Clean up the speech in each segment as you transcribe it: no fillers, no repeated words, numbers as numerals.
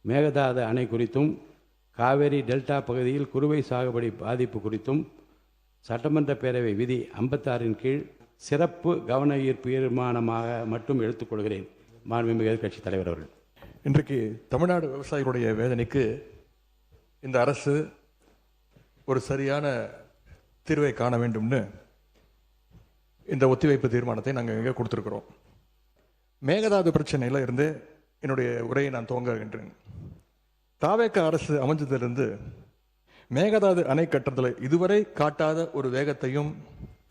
மேகதாது அணை குறித்தும் காவேரி டெல்டா பகுதியில் குறுவை சாகுபடி பாதிப்பு குறித்தும் சட்டமன்ற பேரவை விதி 56 கீழ் சிறப்பு கவன ஈர்ப்பு தீர்மானமாக மட்டும் எடுத்துக்கொள்கிறேன். மாண்புமிகு எதிர்க்கட்சித் தலைவர் அவர்கள். இன்றைக்கு தமிழ்நாடு விவசாயிகளுடைய வேதனைக்கு இந்த அரசு ஒரு சரியான தீர்வை காண வேண்டும்னு இந்த ஒத்திவைப்பு தீர்மானத்தை நாங்கள் இங்கே கொடுத்துருக்குறோம். மேகதாது பிரச்சனையில் இருந்து என்னுடைய உரையை நான் துவங்குகின்றேன். தாவேக அரசு அமைஞ்சதிலிருந்து மேகதாது அணை கட்டுறதில் இதுவரை காட்டாத ஒரு வேகத்தையும்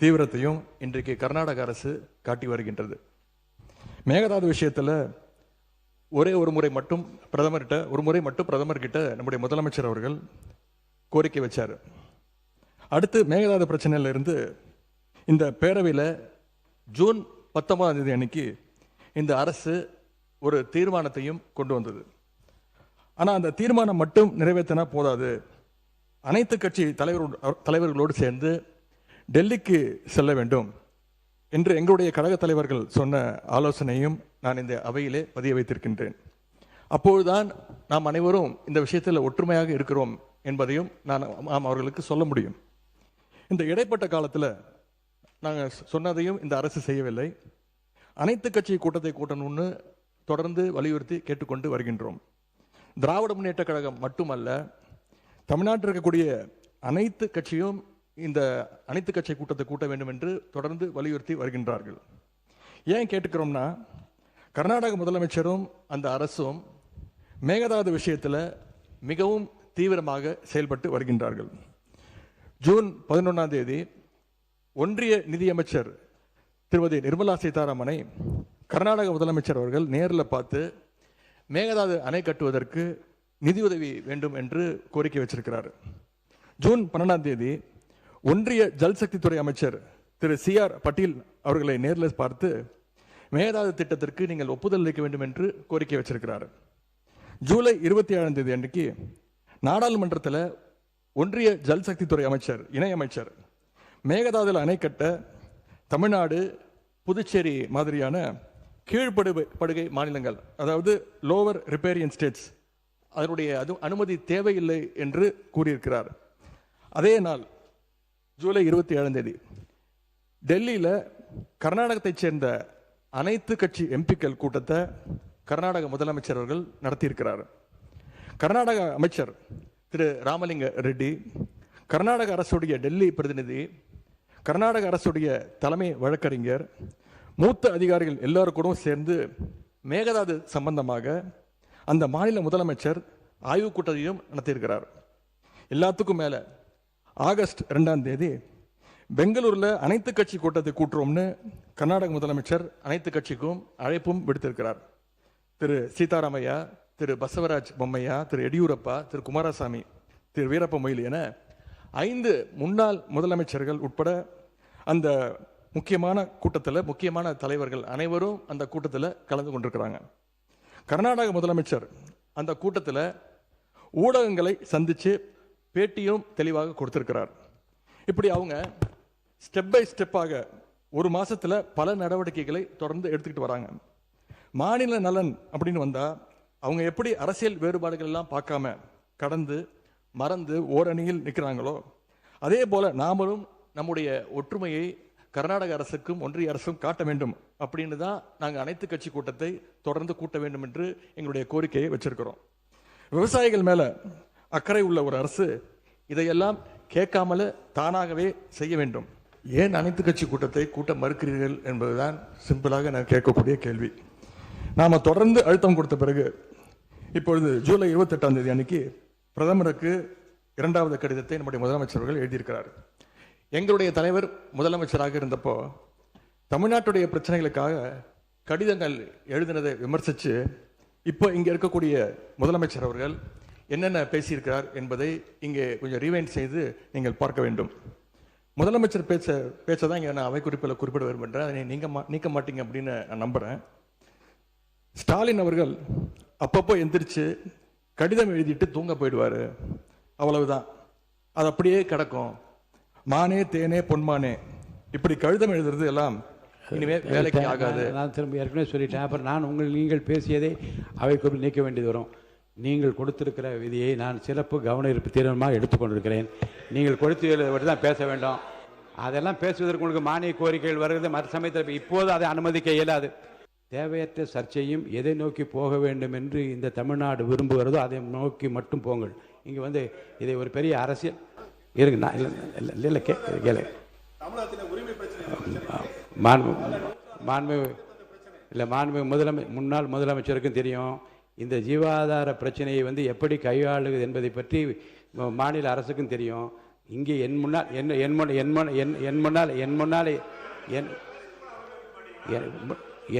தீவிரத்தையும் இன்றைக்கு கர்நாடக அரசு காட்டி வருகின்றது. மேகதாது விஷயத்தில் ஒரு முறை மட்டும் பிரதமர்கிட்ட நம்முடைய முதலமைச்சர் அவர்கள் கோரிக்கை வச்சார். அடுத்து மேகதாது பிரச்சனையில இருந்து இந்த பேரவையில் ஜூன் 19 அன்னைக்கு இந்த அரசு ஒரு தீர்மானத்தையும் கொண்டு வந்தது. ஆனால் அந்த தீர்மானம் மட்டும் நிறைவேற்றினா போதாது, அனைத்து கட்சி தலைவர்களோடு சேர்ந்து டெல்லிக்கு செல்ல வேண்டும் என்று எங்களுடைய கழக தலைவர்கள் சொன்ன ஆலோசனையும் நான் இந்த அவையிலே பதிய வைத்திருக்கின்றேன். அப்பொழுதுதான் நாம் அனைவரும் இந்த விஷயத்தில் ஒற்றுமையாக இருக்கிறோம் என்பதையும் நாம் அவர்களுக்கு சொல்ல முடியும். இந்த இடைப்பட்ட காலத்தில் நாங்கள் சொன்னதையும் இந்த அரசு செய்யவில்லை. அனைத்து கட்சி கூட்டத்தை கூட்டணும்னு தொடர்ந்து வலியுறுத்தி கேட்டுக்கொண்டு வருகின்றோம். திராவிட முன்னேற்ற கழகம் மட்டுமல்ல, தமிழ்நாட்டில் இருக்கக்கூடிய அனைத்து கட்சியும் இந்த அனைத்து கட்சி கூட்டத்தை கூட்ட வேண்டும் என்று தொடர்ந்து வலியுறுத்தி வருகின்றார்கள். ஏன் கேட்டுக்கிறோம்னா, கர்நாடக முதலமைச்சரும் அந்த அரசும் மேகதாது விஷயத்தில் மிகவும் தீவிரமாக செயல்பட்டு வருகின்றார்கள். ஜூன் 11 ஒன்றிய நிதியமைச்சர் திருமதி நிர்மலா சீதாராமனை கர்நாடக முதலமைச்சர் அவர்கள் நேரில் பார்த்து மேகதாது அணை கட்டுவதற்கு நிதியுதவி வேண்டும் என்று கோரிக்கை வச்சிருக்கிறார். ஜூன் 12 ஒன்றிய ஜல்சக்தித்துறை அமைச்சர் திரு CR பட்டீல் அவர்களை நேரில் பார்த்து மேகதாது திட்டத்திற்கு நீங்கள் ஒப்புதல் அளிக்க வேண்டும் என்று கோரிக்கை வச்சிருக்கிறார். ஜூலை 27 அன்றைக்கு நாடாளுமன்றத்தில் ஒன்றிய ஜல்சக்தித்துறை அமைச்சர் இணையமைச்சர் மேகதாதுல அணை கட்ட தமிழ்நாடு, புதுச்சேரி மாதிரியான கீழ்ப்படுகை மாநிலங்கள், அதாவது லோவர் ரிப்பேரியன் ஸ்டேட்ஸ், அதனுடைய அனுமதி தேவையில்லை என்று கூறியிருக்கிறார். அதே நாள் ஜூலை 27 டெல்லியில் கர்நாடகத்தைச் சேர்ந்த அனைத்து கட்சி எம்பிக்கள் கூட்டத்தை கர்நாடக முதலமைச்சர் அவர்கள் நடத்தியிருக்கிறார். கர்நாடக அமைச்சர் திரு ராமலிங்க ரெட்டி, கர்நாடக அரசுடைய டெல்லி பிரதிநிதி, கர்நாடக அரசுடைய தலைமை வழக்கறிஞர், மூத்த அதிகாரிகள் எல்லாருக்கூடும் சேர்ந்து மேகதாது சம்பந்தமாக அந்த மாநில முதலமைச்சர் ஆய்வுக் கூட்டத்தையும் நடத்தியிருக்கிறார். எல்லாத்துக்கும் மேலே ஆகஸ்ட் 2 பெங்களூரில் அனைத்து கட்சி கூட்டத்தை கூட்டுறோம்னு கர்நாடக முதலமைச்சர் அனைத்து கட்சிக்கும் அழைப்பும் விடுத்திருக்கிறார். திரு சீதாராமையா, திரு பசவராஜ் பொம்மையா, திரு எடியூரப்பா, திரு குமாரசாமி, திரு வீரப்ப மொய்லி என 5 முன்னாள் முதலமைச்சர்கள் உட்பட அந்த முக்கியமான கூட்டத்தில் முக்கியமான தலைவர்கள் அனைவரும் அந்த கூட்டத்தில் கலந்து கொண்டிருக்கிறாங்க. கர்நாடக முதலமைச்சர் அந்த கூட்டத்தில் ஊடகங்களை சந்தித்து பேட்டியும் தெளிவாக கொடுத்திருக்கிறார். இப்படி அவங்க ஸ்டெப் பை ஸ்டெப்பாக ஒரு மாசத்துல பல நடவடிக்கைகளை தொடர்ந்து எடுத்துக்கிட்டு வராங்க. மாநில நலன் அப்படின்னு வந்தா அவங்க எப்படி அரசியல் வேறுபாடுகள் எல்லாம் பார்க்காம கடந்து மறந்து ஓரணியில் நிற்கிறாங்களோ, அதே போல நாமளும் நம்முடைய ஒற்றுமையை கர்நாடக அரசுக்கும் ஒன்றிய அரசும் காட்ட வேண்டும் அப்படின்னு தான் நாங்கள் அனைத்து கட்சி கூட்டத்தை தொடர்ந்து கூட்ட வேண்டும் என்று எங்களுடைய கோரிக்கையை வச்சிருக்கிறோம். விவசாயிகள் மேல அக்கறை உள்ள ஒரு அரசு இதையெல்லாம் கேட்காமல தானாகவே செய்ய வேண்டும். ஏன் அனைத்து கட்சி கூட்டத்தை கூட்ட மறுக்கிறீர்கள் என்பதுதான் சிம்பிளாக நான் கேட்கக்கூடிய கேள்வி. நாம தொடர்ந்து அழுத்தம் கொடுத்த பிறகு இப்பொழுது ஜூலை 28 அன்னைக்கு பிரதமருக்கு 2வது கடிதத்தை நம்முடைய முதலமைச்சர்கள் எழுதியிருக்கிறார். எங்களுடைய தலைவர் முதலமைச்சராக இருந்தப்போ தமிழ்நாட்டுடைய பிரச்சனைகளுக்காக கடிதங்கள் எழுதினதை விமர்சித்து இப்போ இங்கே இருக்கக்கூடிய முதலமைச்சர் அவர்கள் என்னென்ன பேசியிருக்கிறார் என்பதை இங்கே கொஞ்சம் ரீவைண்ட் செய்து நீங்கள் பார்க்க வேண்டும். முதலமைச்சர் பேச்சை தான் இங்கே நான் அவை குறிப்பில் குறிப்பிட விரும்புகிறேன். அதை நீக்க மாட்டீங்க அப்படின்னு நான் நம்புகிறேன். ஸ்டாலின் அவர்கள் அப்பப்போ எந்திரிச்சு கடிதம் எழுதிட்டு தூங்க போயிடுவார், அவ்வளவுதான், அது அப்படியே கிடக்கும். மானே தேனே பொன்மானே இப்படி கடிதம் எழுதுறது எல்லாம் இனிமே வேலைக்கு ஆகாது. நான் திரும்ப ஏற்கனவே சொல்லிட்டேன். அப்புறம் நான் நீங்கள் பேசியதை அவை குறிப்பில் நீக்க வேண்டியது வரும். நீங்கள் கொடுத்திருக்கிற விதியை நான் சிறப்பு கவன ஈர்ப்பு தீர்மானமாக எடுத்துக்கொண்டிருக்கிறேன். நீங்கள் கொடுத்து தான் பேச வேண்டும். அதெல்லாம் பேசுவதற்கு உங்களுக்கு மானிய கோரிக்கைகள் வருகிறது. மற்ற சமயத்தில் இப்போது அதை அனுமதிக்க இயலாது. தேவையற்ற சர்ச்சையும் எதை நோக்கி போக வேண்டும் என்று இந்த தமிழ்நாடு விரும்புகிறதோ அதை நோக்கி மட்டும் போங்கள். இங்கே இதை ஒரு பெரிய அரசியல் இருங்க. நான் இல்லை கேளு முன்னாள் முதலமைச்சருக்கும் தெரியும் இந்த ஜீவாதார பிரச்சனையை எப்படி கையாளுவது என்பதை பற்றி மாநில அரசுக்கும் தெரியும். இங்கே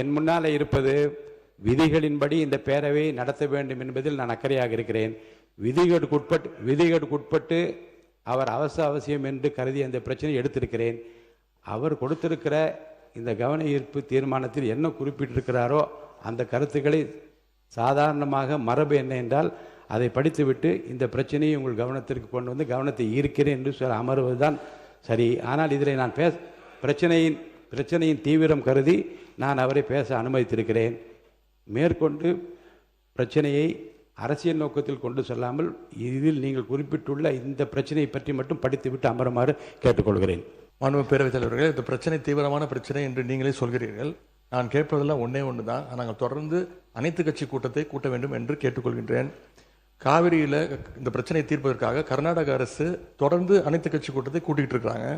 என் முன்னாலே இருப்பது விதிகளின்படி இந்த பேரவை நடத்த வேண்டும் என்பதில் நான் அக்கறையாக இருக்கிறேன். விதிகளுக்குட்பட்டு அவர் அவசியம் என்று கருதி அந்த பிரச்சனையை எடுத்திருக்கிறேன். அவர் கொடுத்திருக்கிற இந்த கவன ஈர்ப்பு தீர்மானத்தில் என்ன குறிப்பிட்டிருக்கிறாரோ அந்த கருத்துக்களை சாதாரணமாக மரபு என்ன என்றால் அதை படித்துவிட்டு இந்த பிரச்சனையை உங்கள் கவனத்திற்கு கொண்டு வந்து கவனத்தை ஈர்க்கிறேன் என்று சொல்ல அமர்வதுதான் சரி. ஆனால் இதில் நான் பிரச்சனையின் தீவிரம் கருதி நான் அவரை பேச அனுமதித்திருக்கிறேன். மேற்கொண்டு பிரச்சனையை அரசியல் நோக்கத்தில் கொண்டு செல்லாமல் இதில் நீங்கள் குறிப்பிட்டுள்ள இந்த பிரச்சனையை பற்றி மட்டும் படித்துவிட்டு அமருமாறு கேட்டுக்கொள்கிறேன். மாண்பு பேரவைத் தலைவர்களே, இந்த பிரச்சனை தீவிரமான பிரச்சனை என்று நீங்களே சொல்கிறீர்கள். நான் கேட்பதெல்லாம் ஒன்று தான். நாங்கள் தொடர்ந்து அனைத்து கட்சி கூட்டத்தை கூட்ட வேண்டும் என்று கேட்டுக்கொள்கின்றேன். காவிரியில் இந்த பிரச்சனையை தீர்ப்பதற்காக கர்நாடக அரசு தொடர்ந்து அனைத்து கட்சி கூட்டத்தை கூட்டிகிட்டு இருக்கிறாங்க.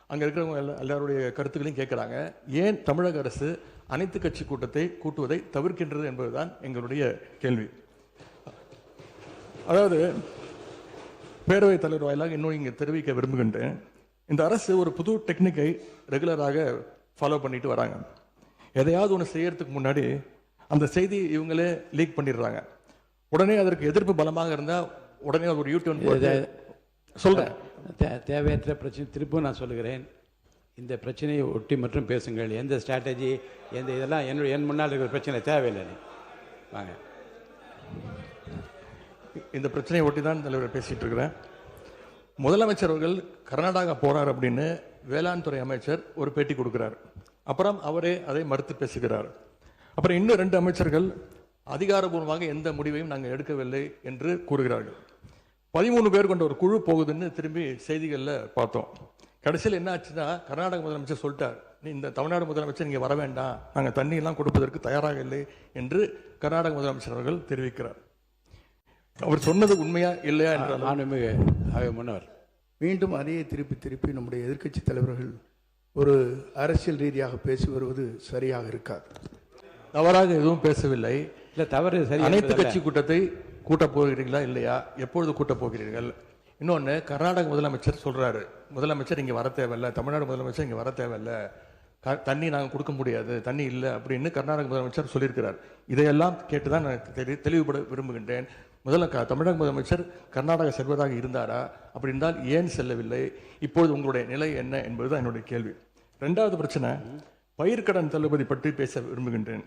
அங்கே இருக்கிறவங்க எல்லாருடைய கருத்துக்களையும் கேட்குறாங்க. ஏன் தமிழக அரசு அனைத்து கட்சி கூட்டத்தை கூட்டுவதை தவிர்க்கின்றது என்பதுதான் எங்களுடைய கேள்வி. அதாவது பேரவைத் தலைவர் வாயிலாக இன்னும் இங்கே தெரிவிக்க விரும்புகின்றேன். இந்த அரசு ஒரு புது டெக்னிக்கை ரெகுலராக ஃபாலோ பண்ணிட்டு வராங்க. எதையாவது ஒன்று செய்யறதுக்கு முன்னாடி அந்த செய்தி இவங்களே லீக் பண்ணிடுறாங்க. உடனே அதற்கு எதிர்ப்பு பலமாக இருந்தால் உடனே ஒரு யூடியூன் சொல்றேன். தேவையற்ற பிரச்சனை திருப்பும் நான் சொல்லுகிறேன். இந்த பிரச்சனையை ஒட்டி மற்றும் பேசுங்கள். எந்த ஸ்ட்ராட்டஜி இதெல்லாம் என் முன்னால் இருக்கிற பிரச்சனை தேவையில்லை. வாங்க, இந்த பிரச்சனையை ஒட்டி தான் தலைவர் பேசிட்டு இருக்கிறேன். முதலமைச்சர் அவர்கள் கர்நாடகா போறார் அப்படின்னு வேளாண் துறை அமைச்சர் ஒரு பேட்டி கொடுக்கிறார். அப்புறம் அவரே அதை மறுத்து பேசுகிறார். அப்புறம் இன்னும் 2 அமைச்சர்கள் அதிகாரபூர்வமாக எந்த முடிவையும் நாங்கள் எடுக்கவில்லை என்று கூறுகிறார்கள். 13 பேர் கொண்ட ஒரு குழு போகுதுன்னு திரும்பி செய்திகளில் பார்த்தோம். கடைசியில் என்ன ஆச்சுன்னா, கர்நாடக முதலமைச்சர் சொல்லிட்டார், நீ இந்த தமிழ்நாடு முதலமைச்சர் இங்கே வர வேண்டாம், நாங்கள் தண்ணியெல்லாம் கொடுப்பதற்கு தயாராக இல்லை என்று கர்நாடக முதலமைச்சர் அவர்கள் தெரிவிக்கிறார். அவர் சொன்னது உண்மையா இல்லையா என்ற முன்னர் மீண்டும் அதையே திருப்பி நம்முடைய எதிர்க்கட்சி தலைவர்கள் ஒரு அரசியல் ரீதியாக பேசி வருவது சரியாக இருக்காது. தவறாக எதுவும் பேசவில்லை. இல்லை, தவறு சரி. அனைத்து கட்சி கூட்டத்தை கூட்டப் போகிறீர்களா இல்லையா, எப்பொழுது கூட்டப் போகிறீர்கள்? இன்னொன்று, கர்நாடக முதலமைச்சர் சொல்றாரு, முதலமைச்சர் இங்கே வர தேவையில்லை, தமிழ்நாடு முதலமைச்சர் இங்கே வர தேவையில்லை, தண்ணி நாங்கள் கொடுக்க முடியாது, தண்ணி இல்லை அப்படின்னு கர்நாடக முதலமைச்சர் சொல்லியிருக்கிறார். இதையெல்லாம் கேட்டுதான் நான் தெளிவுபட விரும்புகின்றேன். முதல்ல தமிழக முதலமைச்சர் கர்நாடகா செல்வதாக இருந்தாரா? அப்படி இருந்தால் ஏன் செல்லவில்லை? இப்பொழுது உங்களுடைய நிலை என்ன என்பதுதான் என்னுடைய கேள்வி. 2வது பிரச்சனை, பயிர்க்கடன் தள்ளுபடி பற்றி பேச விரும்புகின்றேன்.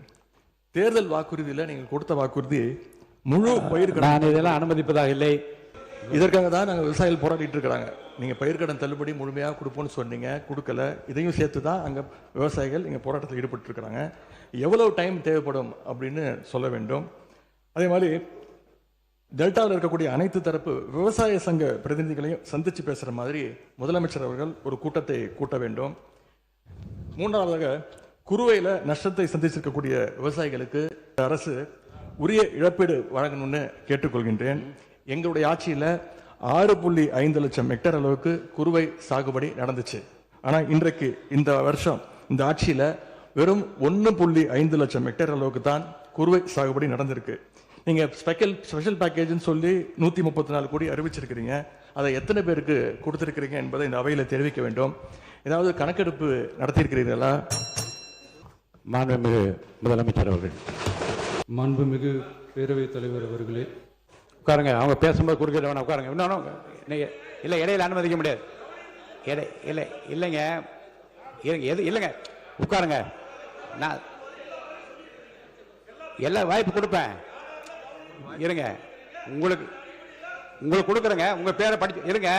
தேர்தல் வாக்குறுதியில் நீங்கள் கொடுத்த வாக்குறுதி முழு பயிர்க்கடன் இதெல்லாம் அனுமதிப்பதாக இல்லை. இதற்காக தான் நாங்கள் விவசாயிகள் போராடிட்டு இருக்கிறாங்க. நீங்கள் பயிர்க்கடன் தள்ளுபடி முழுமையாக கொடுப்போம்னு சொன்னீங்க, கொடுக்கல. இதையும் சேர்த்து தான் அங்கே விவசாயிகள் இங்கே போராட்டத்தில் ஈடுபட்டு இருக்கிறாங்க. எவ்வளவு டைம் தேவைப்படும் அப்படின்னு சொல்ல வேண்டும். அதே மாதிரி டெல்டாவில் இருக்கக்கூடிய அனைத்து தரப்பு விவசாய சங்க பிரதிநிதிகளையும் சந்திச்சு பேசுகிற மாதிரி முதலமைச்சர் அவர்கள் ஒரு கூட்டத்தை கூட்ட வேண்டும். 3வதாக, குறுவையில் நஷ்டத்தை சந்திச்சிருக்கக்கூடிய விவசாயிகளுக்கு அரசு உரிய இழப்பீடு வழங்கணும்னு கேட்டுக்கொள்கின்றேன். எங்களுடைய ஆட்சியில் 6.5 லட்சம் ஹெக்டேர் அளவுக்கு குறுவை சாகுபடி நடந்துச்சு. ஆனால் இன்றைக்கு இந்த வருஷம் இந்த ஆட்சியில் வெறும் 1.5 லட்சம் ஹெக்டேர் அளவுக்கு தான் குறுவை சாகுபடி நடந்திருக்கு. நீங்கள் ஸ்பெஷல் பேக்கேஜ்னு சொல்லி 134 கோடி அறிவிச்சிருக்கிறீங்க. அதை எத்தனை பேருக்கு கொடுத்துருக்கிறீங்க என்பதை இந்த அவையில் தெரிவிக்க வேண்டும். ஏதாவது கணக்கெடுப்பு நடத்தியிருக்கிறீர்களா? மாண்புமிகு முதலமைச்சர் அவர்கள். மாண்புமிகு பேரவைத் தலைவர் அவர்களே, உட்காருங்க. அவங்க பேசும்போது குறுக்கிட வேணாம், உட்காருங்க. இன்னும் இல்லை, இடையில அனுமதிக்க முடியாது. இல்லைங்க, இல்லைங்க, உட்காருங்க. நான் எல்லா வாய்ப்பு கொடுப்பேன். இருங்க, உங்களுக்கு கொடுக்குறேங்க. உங்க பேரை படிச்சு இருங்க.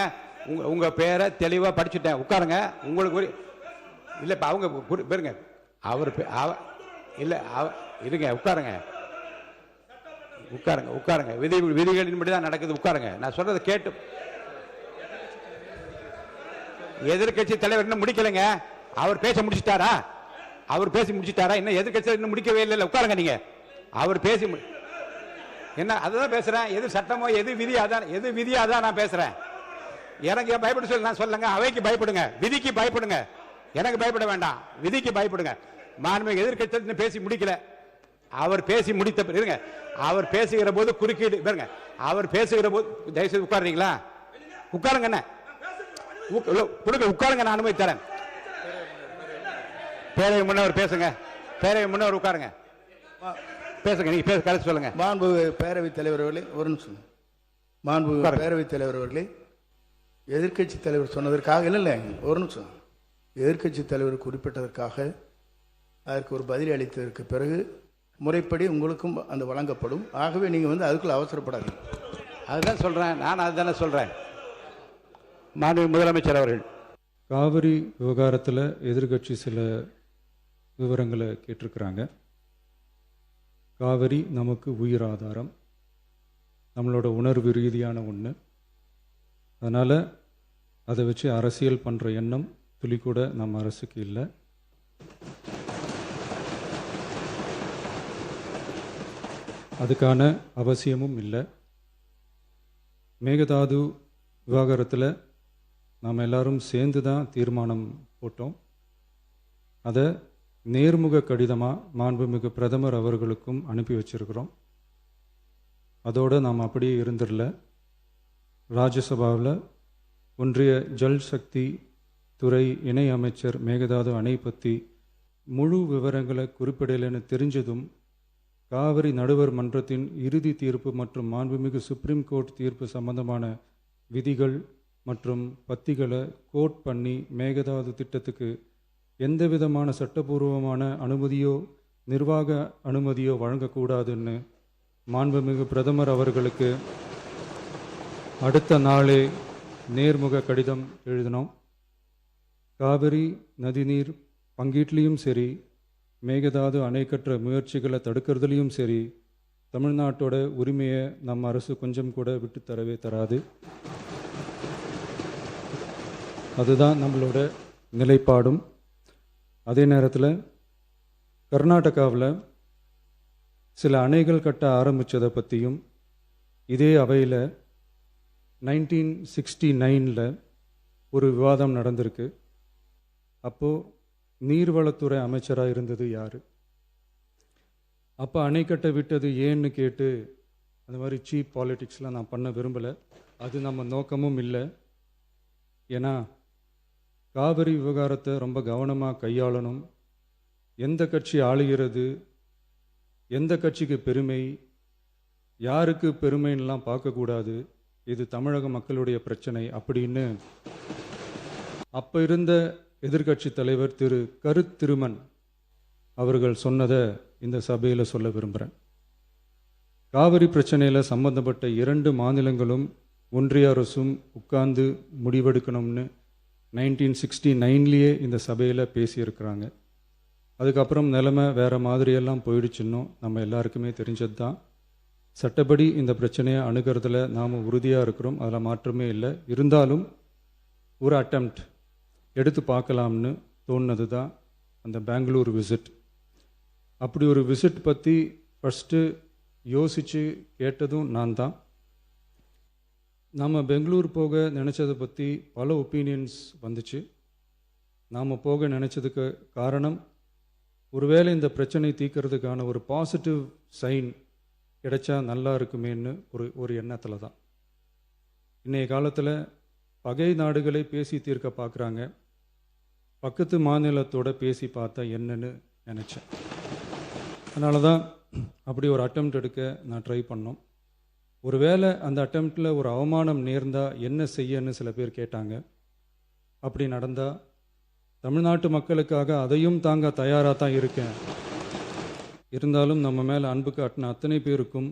உங்க பேரை தெளிவா படிச்சுட்டேன். உட்காருங்க. உங்களுக்கு இல்லை, இப்போ அவங்க பேருங்க. அவர் இல்லை, இருங்க, உட்காருங்க. உட்காருங்க உட்காருங்க. விதிகளின்படி தான் நடக்குது. உட்காருங்க. நான் சொல்றதை கேட்டு. எதிர்கட்சி தலைவர் இன்னும் முடிக்கலைங்க. அவர் பேச முடிச்சிட்டாரா? அவர் பேசி முடிச்சிட்டாரா? இன்னும் எதிர்கட்சி இன்னும் முடிக்கவே இல்லை. உட்காருங்க. நீங்க அவர் பேசி என்ன அதுதான் பேசுறேன். எது சட்டமோ எது விதி அதான், எது விதியோ அதான் நான் பேசுறேன். எனக்கு பயப்பட சொல்லி நான் சொல்லுங்க. அவைக்கு பயப்படுங்க, விதிக்கு பயப்படுங்க. எனக்கு பயப்பட வேண்டாம், விதிக்கு பயப்படுங்க. மாண்புமிகு எதிர்க்கட்சி பேசி முடிக்கல. அவர் பேசி முடித்த இருங்க. அவர் பேசுகிற போது குறுக்கீடு பாருங்க. அவர் பேசுகிற போது தயவுசெய்து உட்காருறீங்களா? உட்காருங்க. என்ன கொடுங்க, உட்காருங்க. நான் அனுமதி தரேன். பேரவை முன்னவர் பேசுங்க. பேரவை முன்னவர் உட்காருங்க. பேசுங்க. நீங்க பேச கருத்து சொல்லுங்க. மாண்பு பேரவைத் தலைவர் அவர்களே, ஒரு நிமிஷம். மாண்பு பேரவைத் தலைவர் அவர்களே, எதிர்க்கட்சி தலைவர் சொன்னதற்காக இல்லை, ஒரு நிமிஷம். எதிர்க்கட்சி தலைவர் குறிப்பிட்டதற்காக அதற்கு ஒரு பதில் அளித்ததற்கு பிறகு முறைப்படி உங்களுக்கும் அந்த வழங்கப்படும். ஆகவே நீங்கள் அதுக்குள்ள அவசரப்படாதீங்க. அதுதான் சொல்றேன். நான் அதுதானே சொல்றேன். மாண்பு முதலமைச்சர் அவர்கள் காவிரி விவகாரத்தில் எதிர்கட்சி சில விவரங்களை கேட்டிருக்கிறாங்க. காவிரி நமக்கு உயிர் ஆதாரம், நம்மளோட உணர்வு ரீதியான ஒன்று. அதனால் அதை வச்சு அரசியல் பண்ணுற எண்ணம் துளி கூட நம்ம அரசுக்கு இல்லை. அதுக்கான அவசியமும் இல்லை. மேகதாது விவகாரத்தில் நாம் எல்லாரும் சேர்ந்து தான் தீர்மானம் போட்டோம். அதை நேர்முக கடிதமாக மாண்புமிகு பிரதமர் அவர்களுக்கும் அனுப்பி வச்சிருக்கிறோம். அதோடு நாம் அப்படியே இருந்துடல. ராஜ்யசபாவில் ஒன்றிய ஜல் சக்தி துறை இணை அமைச்சர் மேகதாது அணை பற்றி முழு விவரங்களை குறிப்பிடலைன்னு தெரிஞ்சதும் காவிரி நடுவர் மன்றத்தின் இறுதி தீர்ப்பு மற்றும் மாண்புமிகு சுப்ரீம் கோர்ட் தீர்ப்பு சம்பந்தமான விதிகள் மற்றும் பத்திகளை கோட் பண்ணி மேகதாது திட்டத்துக்கு எந்த விதமான சட்டபூர்வமான அனுமதியோ நிர்வாக அனுமதியோ வழங்கக்கூடாதுன்னு மாண்புமிகு பிரதமர் அவர்களுக்கு அடுத்த நாளே நேர்முக கடிதம் எழுதினோம். காவிரி நதிநீர் பங்கீட்லேயும் சரி, மேகதாது அணை கட்டுற முயற்சிகளை தடுக்கிறதுலையும் சரி, தமிழ்நாட்டோட உரிமையை நம்ம அரசு கொஞ்சம் கூட விட்டு தரவே தராது. அதுதான் நம்மளோட நிலைப்பாடும். அதே நேரத்தில் கர்நாடகாவில் சில அணைகள் கட்ட ஆரம்பித்ததை பற்றியும் இதே அவையில் 1969 ஒரு விவாதம் நடந்திருக்கு. அப்போது நீர்வளத்துறை அமைச்சராக இருந்தது யார்? அப்போ அணை கட்ட விட்டது ஏன்னு கேட்டு அந்த மாதிரி சீப் பாலிட்டிக்ஸ்லாம் நான் பண்ண விரும்பலை. அது நம்ம நோக்கமும் இல்லை. ஏன்னா காவிரி விவகாரத்தை ரொம்ப கவனமாக கையாளணும். எந்த கட்சி ஆளுகிறது, எந்த கட்சிக்கு பெருமை, யாருக்கு பெருமைன்னெலாம் பார்க்கக்கூடாது. இது தமிழக மக்களுடைய பிரச்சனை அப்படின்னு அப்போ இருந்த எதிர்க்கட்சி தலைவர் திரு திருமன் அவர்கள் சொன்னதை இந்த சபையில் சொல்ல விரும்புகிறேன். காவிரி பிரச்சனையில் சம்பந்தப்பட்ட 2 மாநிலங்களும் ஒன்றிய அரசும் உட்கார்ந்து முடிவெடுக்கணும்னு 1969 இந்த சபையில் பேசியிருக்கிறாங்க. அதுக்கப்புறம் நிலைமை வேறு மாதிரியெல்லாம் போயிடுச்சுன்னும் நம்ம எல்லாருக்குமே தெரிஞ்சது தான். சட்டப்படி இந்த பிரச்சனையை அணுகிறதுல நாம் உறுதியாக இருக்கிறோம், அதில் மாற்றமே இல்லை. இருந்தாலும் ஒரு அட்டெம்ப்ட் எடுத்து பார்க்கலாம்னு தோணுனது தான் அந்த பெங்களூர் விசிட். அப்படி ஒரு விசிட் பற்றி ஃபஸ்ட்டு யோசித்து கேட்டதும் நான் தான். நாம் பெங்களூர் போக நினச்சதை பற்றி பல ஒப்பீனியன்ஸ் வந்துச்சு. நாம் போக நினச்சதுக்கு காரணம், ஒருவேளை இந்த பிரச்சனை தீர்க்கறதுக்கான ஒரு பாசிட்டிவ் சைன் கிடைச்சா நல்லா இருக்குமேன்னு ஒரு எண்ணத்தில் தான். இன்றைய காலத்தில் பகை நாடுகளை பேசி தீர்க்க பார்க்குறாங்க. பக்கத்து மாநிலத்தோட பேசி பார்த்தா என்னன்னு நினச்சேன். அதனால தான் அப்படி ஒரு அட்டெம்ப்ட் எடுக்க நான் ட்ரை பண்ணோம். ஒருவேளை அந்த அட்டெம்ப்டில் ஒரு அவமானம் நேர்ந்தால் என்ன செய்யன்னு சில பேர் கேட்டாங்க. அப்படி நடந்தால் தமிழ்நாட்டு மக்களுக்காக அதையும் தாங்க தயாராக தான் இருக்கேன். இருந்தாலும் நம்ம மேலே அன்பு காட்டின அத்தனை பேருக்கும்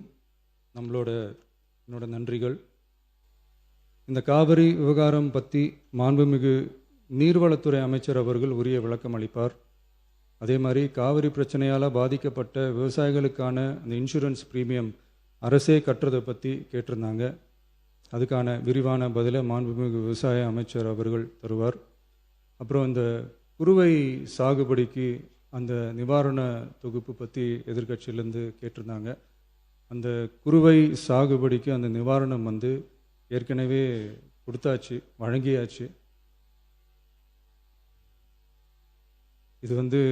என்னோட நன்றிகள். இந்த காவிரி விவகாரம் பற்றி மாண்புமிகு நீர்வளத்துறை அமைச்சர் அவர்கள் உரிய விளக்கம் அளிப்பார். அதே மாதிரி காவிரி பிரச்சனையால் பாதிக்கப்பட்ட விவசாயிகளுக்கான அந்த இன்சூரன்ஸ் ப்ரீமியம் அரசே கட்டுறதை பற்றி கேட்டிருந்தாங்க. அதுக்கான விரிவான பதிலை மாண்புமிகு விவசாய அமைச்சர் அவர்கள் தருவார். அப்புறம் இந்த குறுவை சாகுபடிக்கு அந்த நிவாரண தொகுப்பு பற்றி எதிர்க்கட்சியிலேருந்து கேட்டிருந்தாங்க. அந்த குறுவை சாகுபடிக்கு அந்த நிவாரணம் ஏற்கனவே கொடுத்தாச்சு, வழங்கியாச்சு. இது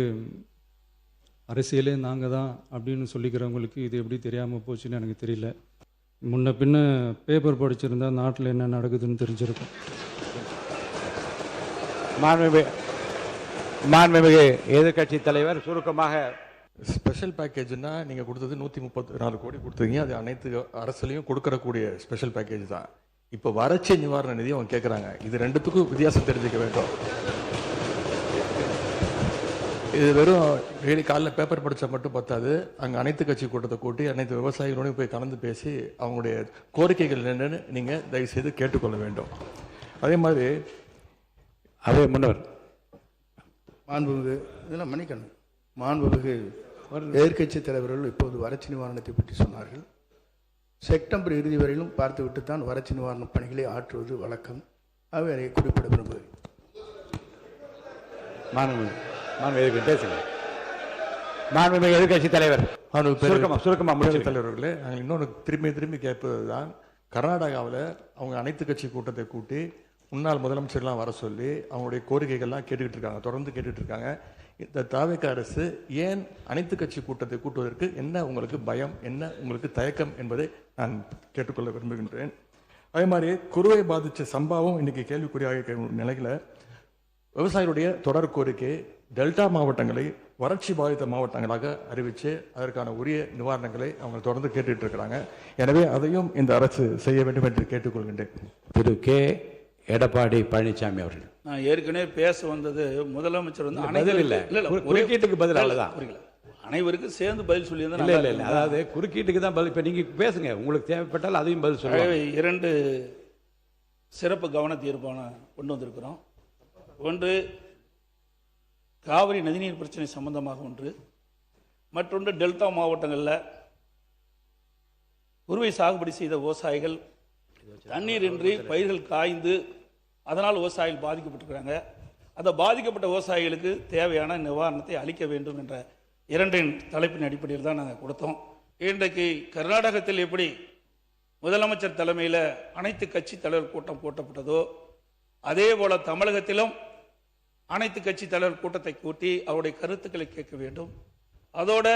அரசியலே நாங்கள் தான் அப்படின்னு சொல்லிக்கிறவங்களுக்கு இது எப்படி தெரியாமல் போச்சுன்னு எனக்கு தெரியல. முன்ன பின்ன பேப்பர் படிச்சிருந்தா நாட்டில் என்ன நடக்குதுன்னு தெரிஞ்சிருக்கும். மாண்புமிகு எதிர்க்கட்சி தலைவர் சுருக்கமாக. ஸ்பெஷல் பேக்கேஜ்னா நீங்கள் கொடுத்தது 134 கோடி கொடுத்துருக்கீங்க. அது அனைத்து அரசுலையும் கொடுக்கறக்கூடிய ஸ்பெஷல் பேக்கேஜ் தான். இப்போ வறட்சி நிவாரண நிதி அவங்க கேட்குறாங்க. இது ரெண்டுத்துக்கும் வித்தியாசம் தெரிஞ்சுக்க வேண்டும். இது வெறும் காலைல பேப்பர் படித்தா மட்டும் பத்தாது. அங்கே அனைத்து கட்சி கூட்டத்தை கூட்டி அனைத்து விவசாயிகளோடையும் போய் கலந்து பேசி அவங்களுடைய கோரிக்கைகள் என்னன்னு நீங்கள் தயவுசெய்து கேட்டுக்கொள்ள வேண்டும். அதே மாதிரி அதே முன்னவர் மாண்புமிகு இதெல்லாம் மன்னிக்கணும். மாண்புமிகு எதிர்க்கட்சி தலைவர்கள் இப்போது வறட்சி நிவாரணத்தை பற்றி சொன்னார்கள். செப்டம்பர் இறுதி வரையிலும் பார்த்துவிட்டு தான் வறட்சி நிவாரண பணிகளை ஆற்றுவது வழக்கம். அவை அதை குறிப்பிட விரும்புகிறேன். மாண்புமிகு எதிர்க்கட்சி தலைவர் தலைவர்களே, நாங்கள் இன்னொன்று திரும்பி கேட்பது தான், கர்நாடகாவில் அவங்க அனைத்து கட்சி கூட்டத்தை கூட்டி முன்னாள் முதலமைச்சர்லாம் வர சொல்லி அவங்களுடைய கோரிக்கைகள்லாம் கேட்டுக்கிட்டு இருக்காங்க, தொடர்ந்து கேட்டுட்டு இருக்காங்க. இந்த தாவேக அரசு ஏன் அனைத்து கட்சி கூட்டத்தை கூட்டுவதற்கு என்ன உங்களுக்கு பயம், என்ன உங்களுக்கு தயக்கம் என்பதை நான் கேட்டுக்கொள்ள விரும்புகின்றேன். அதே மாதிரி குறுவை பாதித்த சம்பவம் இன்னைக்கு கேள்விக்குறியாக நிலையில் விவசாயிகளுடைய தொடர் கோரிக்கை டெல்டா மாவட்டங்களை வறட்சி பாதித்த மாவட்டங்களாக அறிவித்து அதற்கான உரிய நிவாரணங்களை அவங்க தொடர்ந்து கேட்டுட்டு இருக்கிறாங்க. எனவே அதையும் இந்த அரசு செய்ய வேண்டும் என்று கேட்டுக்கொள்கின்றேன். திரு கே எடப்பாடி பழனிசாமி அவர்கள். நான் ஏற்கனவே பேச வந்தது முதலமைச்சர் குறுக்கீட்டுக்கு பதில் அவ்வளவுதான். அனைவருக்கும் சேர்ந்து பதில் சொல்லி இல்ல அதாவது குறுக்கீட்டுக்கு தான் பதில். இப்ப நீங்க பேசுங்க, உங்களுக்கு தேவைப்பட்டால் அதையும் பதில் சொல்லுங்க. 2 சிறப்பு கவன தீர்மானம் கொண்டு வந்திருக்கிறோம். ஒன்று காவிரி நதிநீர் பிரச்சனை சம்பந்தமாக ஒன்று, மற்றொன்று டெல்டா மாவட்டங்களில் குறுவை சாகுபடி செய்த விவசாயிகள் தண்ணீரின்றி பயிர்கள் காய்ந்து அதனால் விவசாயிகள் பாதிக்கப்பட்டிருக்கிறாங்க. அந்த பாதிக்கப்பட்ட விவசாயிகளுக்கு தேவையான நிவாரணத்தை அளிக்க வேண்டும் என்ற 2 தலைப்பின் அடிப்படையில் தான் நாங்கள் கொடுத்தோம். இன்றைக்கு கர்நாடகத்தில் எப்படி முதலமைச்சர் தலைமையில் அனைத்து கட்சி தலைவர் கூட்டம் கூட்டப்பட்டதோ அதே போல தமிழகத்திலும் அனைத்து கட்சி தலைவர் கூட்டத்தை கூட்டி அவருடைய கருத்துக்களை கேட்க வேண்டும். அதோட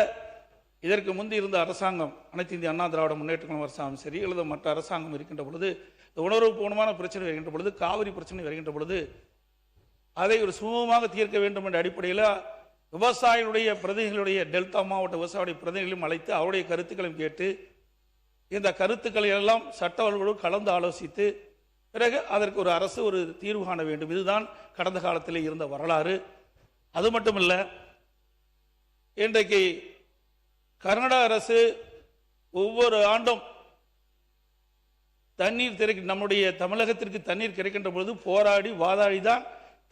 இதற்கு முந்தி இருந்த அரசாங்கம், அனைத்து இந்திய அண்ணா திராவிட முன்னேற்ற கழகம் அரசாங்கம் சரி அல்லது மற்ற அரசாங்கம் இருக்கின்ற பொழுது, இந்த உணர்வுபூர்வமான பிரச்சனை வருகின்ற பொழுது, காவிரி பிரச்சனை வருகின்ற பொழுது அதை ஒரு சுமூகமாக தீர்க்க வேண்டும் என்ற அடிப்படையில் விவசாயிகளுடைய பிரதிநிதிகளுடைய டெல்டா மாவட்ட விவசாயிகளுடைய பிரதிநிதிகளையும் அழைத்து அவருடைய கருத்துக்களையும் கேட்டு இந்த கருத்துக்களை எல்லாம் சட்டவர்களோடு கலந்து ஆலோசித்து பிறகு அதற்கு ஒரு அரசு ஒரு தீர்வு காண வேண்டும். இதுதான் கடந்த காலத்தில் இருந்த வரலாறு. அது மட்டுமல்ல, இன்றைக்கு கர்நாடக அரசு ஒவ்வொரு ஆண்டும் தண்ணீர் நம்முடைய தமிழகத்திற்கு தண்ணீர் கிடைக்கின்ற பொழுது போராடி வாதாடி தான்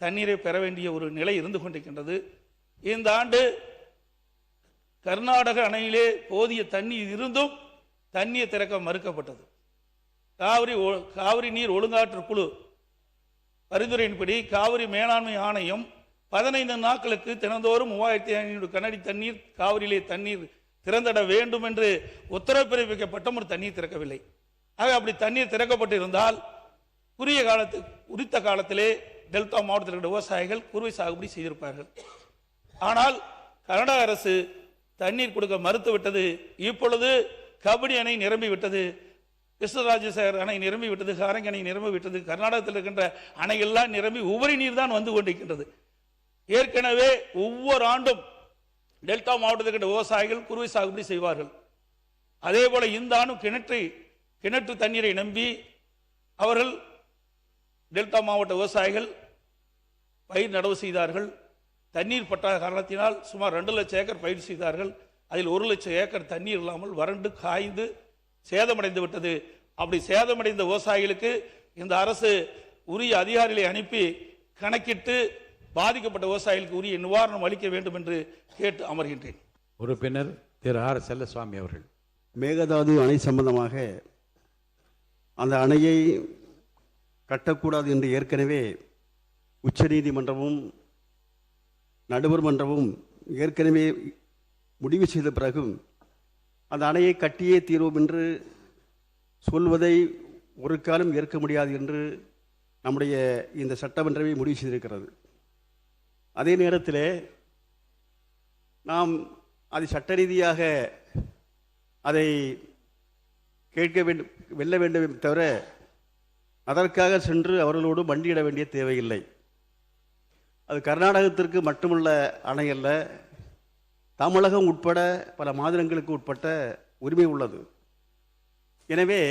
தண்ணீரை பெற வேண்டிய ஒரு நிலை இருந்து கொண்டிருக்கின்றது. இந்த ஆண்டு கர்நாடக அணையிலே போதிய தண்ணீர் இருந்தும் தண்ணீர் திறக்க மறுக்கப்பட்டது. காவிரி நீர் ஒழுங்காற்று குழு பரிந்துரையின்படி காவிரி மேலாண்மை ஆணையம் 15 நாட்களுக்கு தினந்தோறும் 3500 கனஅடி தண்ணீர் காவிரியிலே தண்ணீர் திறந்திட வேண்டும் என்று உத்தரவு பிறப்பிக்கப்பட்டும் ஒரு தண்ணீர் திறக்கவில்லை. ஆக அப்படி தண்ணீர் திறக்கப்பட்டிருந்தால் குறித்த காலத்திலே டெல்டா மாவட்டத்தில் இருக்கிற விவசாயிகள் குறுவை சாகுபடி செய்திருப்பார்கள். ஆனால் கர்நாடக அரசு தண்ணீர் கொடுக்க மறுத்துவிட்டது. இப்பொழுது கபினி அணை நிரம்பி விட்டது, கிருஷ்ணராஜசாகர் அணை நிரம்பி விட்டது, ஹாரங்கி அணை நிரம்பி விட்டது, கர்நாடகத்தில் இருக்கின்ற அணைகள்லாம் நிரம்பி உபரி நீர் தான் வந்து கொண்டிருக்கின்றது. ஏற்கனவே ஒவ்வொரு ஆண்டும் டெல்டா மாவட்டத்தில் இருக்கின்ற விவசாயிகள் குறுவை சாகுபடி செய்வார்கள். அதே போல இந்த ஆண்டும் கிணற்று தண்ணீரை நம்பி அவர்கள் டெல்டா மாவட்ட விவசாயிகள் பயிர் நடவு செய்தார்கள். தண்ணீர் பட்டாத காரணத்தினால் சுமார் 2 லட்சம் ஏக்கர் பயிர் செய்தார்கள். அதில் 1 லட்சம் ஏக்கர் தண்ணீர் இல்லாமல் வறண்டு காய்ந்து சேதமடைந்து விட்டது. அப்படி சேதமடைந்த விவசாயிகளுக்கு இந்த அரசு உரிய அதிகாரிகளை அனுப்பி கணக்கிட்டு பாதிக்கப்பட்ட விவசாயிகளுக்கு உரிய நிவாரணம் அளிக்க வேண்டும் என்று கேட்டு அமர்கின்றேன். உறுப்பினர் திரு ஆர் செல்லசுவாமி அவர்கள். மேகதாது அணை சம்பந்தமாக அந்த அணையை கட்டக்கூடாது என்று ஏற்கனவே உச்சநீதிமன்றமும் நடுவர் மன்றமும் ஏற்கனவே முடிவு செய்த பிறகும் அந்த அணையை கட்டியே தீர்வோம் என்று சொல்வதை ஒரு காலம் ஏற்க முடியாது என்று நம்முடைய இந்த சட்டமன்றமே முடிவு செய்திருக்கிறது. அதே நேரத்தில் நாம் அதை சட்ட ரீதியாக அதை கேட்க வேண்டும் வெல்ல வேண்டும் தவிர அதற்காக சென்று அவர்களோடு மண்டியிட வேண்டிய தேவையில்லை. அது கர்நாடகத்திற்கு மட்டுமுள்ள அணை அல்ல, தமிழகம் உட்பட பல மாநிலங்களுக்கு உட்பட்ட உரிமை உள்ளது. எனவே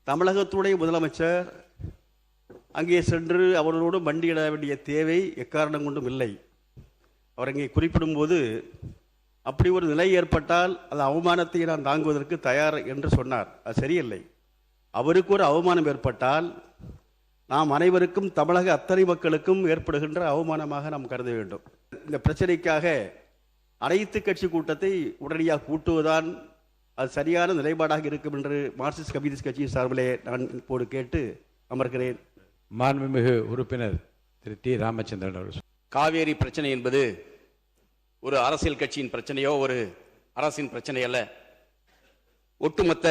தமிழகத்துடைய முதலமைச்சர் அங்கே சென்று அவர்களோடு மண்டியிட வேண்டிய தேவை எக்காரணம் கொண்டும் இல்லை. அவர் அங்கே குறிப்பிடும்போது அப்படி ஒரு நிலை ஏற்பட்டால் அது அவமானத்தை நான் தாங்குவதற்கு தயார் என்று சொன்னார். அது சரியில்லை. அவருக்கு ஒரு அவமானம் ஏற்பட்டால் நாம் அனைவருக்கும், தமிழக அத்தனை மக்களுக்கும் ஏற்படுகின்ற அவமானமாக நாம் கருத வேண்டும். இந்த பிரச்சனைக்காக அனைத்து கட்சி கூட்டத்தை உடனடியாக கூட்டுவதுதான் அது சரியான நிலைப்பாடாக இருக்கும் என்று மார்க்சிஸ்ட் கம்யூனிஸ்ட் கட்சியின் சார்பிலே நான் இப்போது கேட்டு அமர்கிறேன். மாண்புமிகு உறுப்பினர் திரு டி ராமச்சந்திரன் அவர்கள். காவேரி பிரச்சனை என்பது ஒரு அரசியல் கட்சியின் பிரச்சனையோ ஒரு அரசின் பிரச்சனை அல்ல. ஒட்டுமொத்த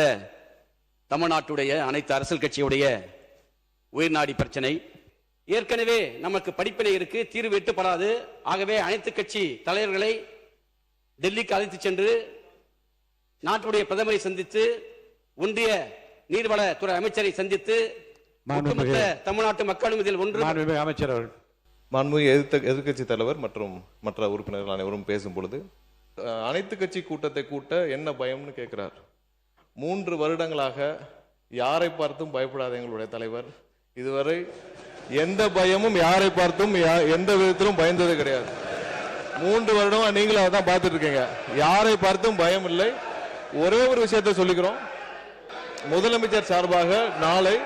தமிழ்நாட்டுடைய அனைத்து அரசியல் கட்சியுடைய உயிர்நாடி பிரச்சனை. ஏற்கனவே நமக்கு படிப்பினை இருக்கு, தீர்வு எட்டப்படாது. ஆகவே அனைத்து கட்சி தலைவர்களை டெல்லிக்கு அழைத்து சென்று நாட்டுடைய பிரதமரை சந்தித்து, ஒன்றிய நீர்வளத்துறை அமைச்சரை சந்தித்து, தமிழ்நாட்டு மக்களும் இதில் ஒன்று. அமைச்சர் அவர்கள். மாண்புமிகு எதிர்க்கட்சி தலைவர் மற்றும் மற்ற உறுப்பினர்கள் அனைவரும் பேசும் பொழுது அனைத்து கட்சி கூட்டத்தை கூட்ட என்ன பயம்னு கேட்கிறார். 3 வருடங்களாக யாரை பார்த்தும் பயப்படாத எங்களுடைய தலைவர் இதுவரை எந்த பயமும் யாரை பார்த்தும் எந்த விதத்திலும் பயந்தது கிடையாது. 3 வருடமா நீங்களும் அதான் பார்த்துட்டு இருக்கீங்க. யாரை பார்த்தும் பயம் இல்லை. ஒரே ஒரு விஷயத்தை சொல்லிக்கிறோம். முதலமைச்சர் சார்பாக நாளை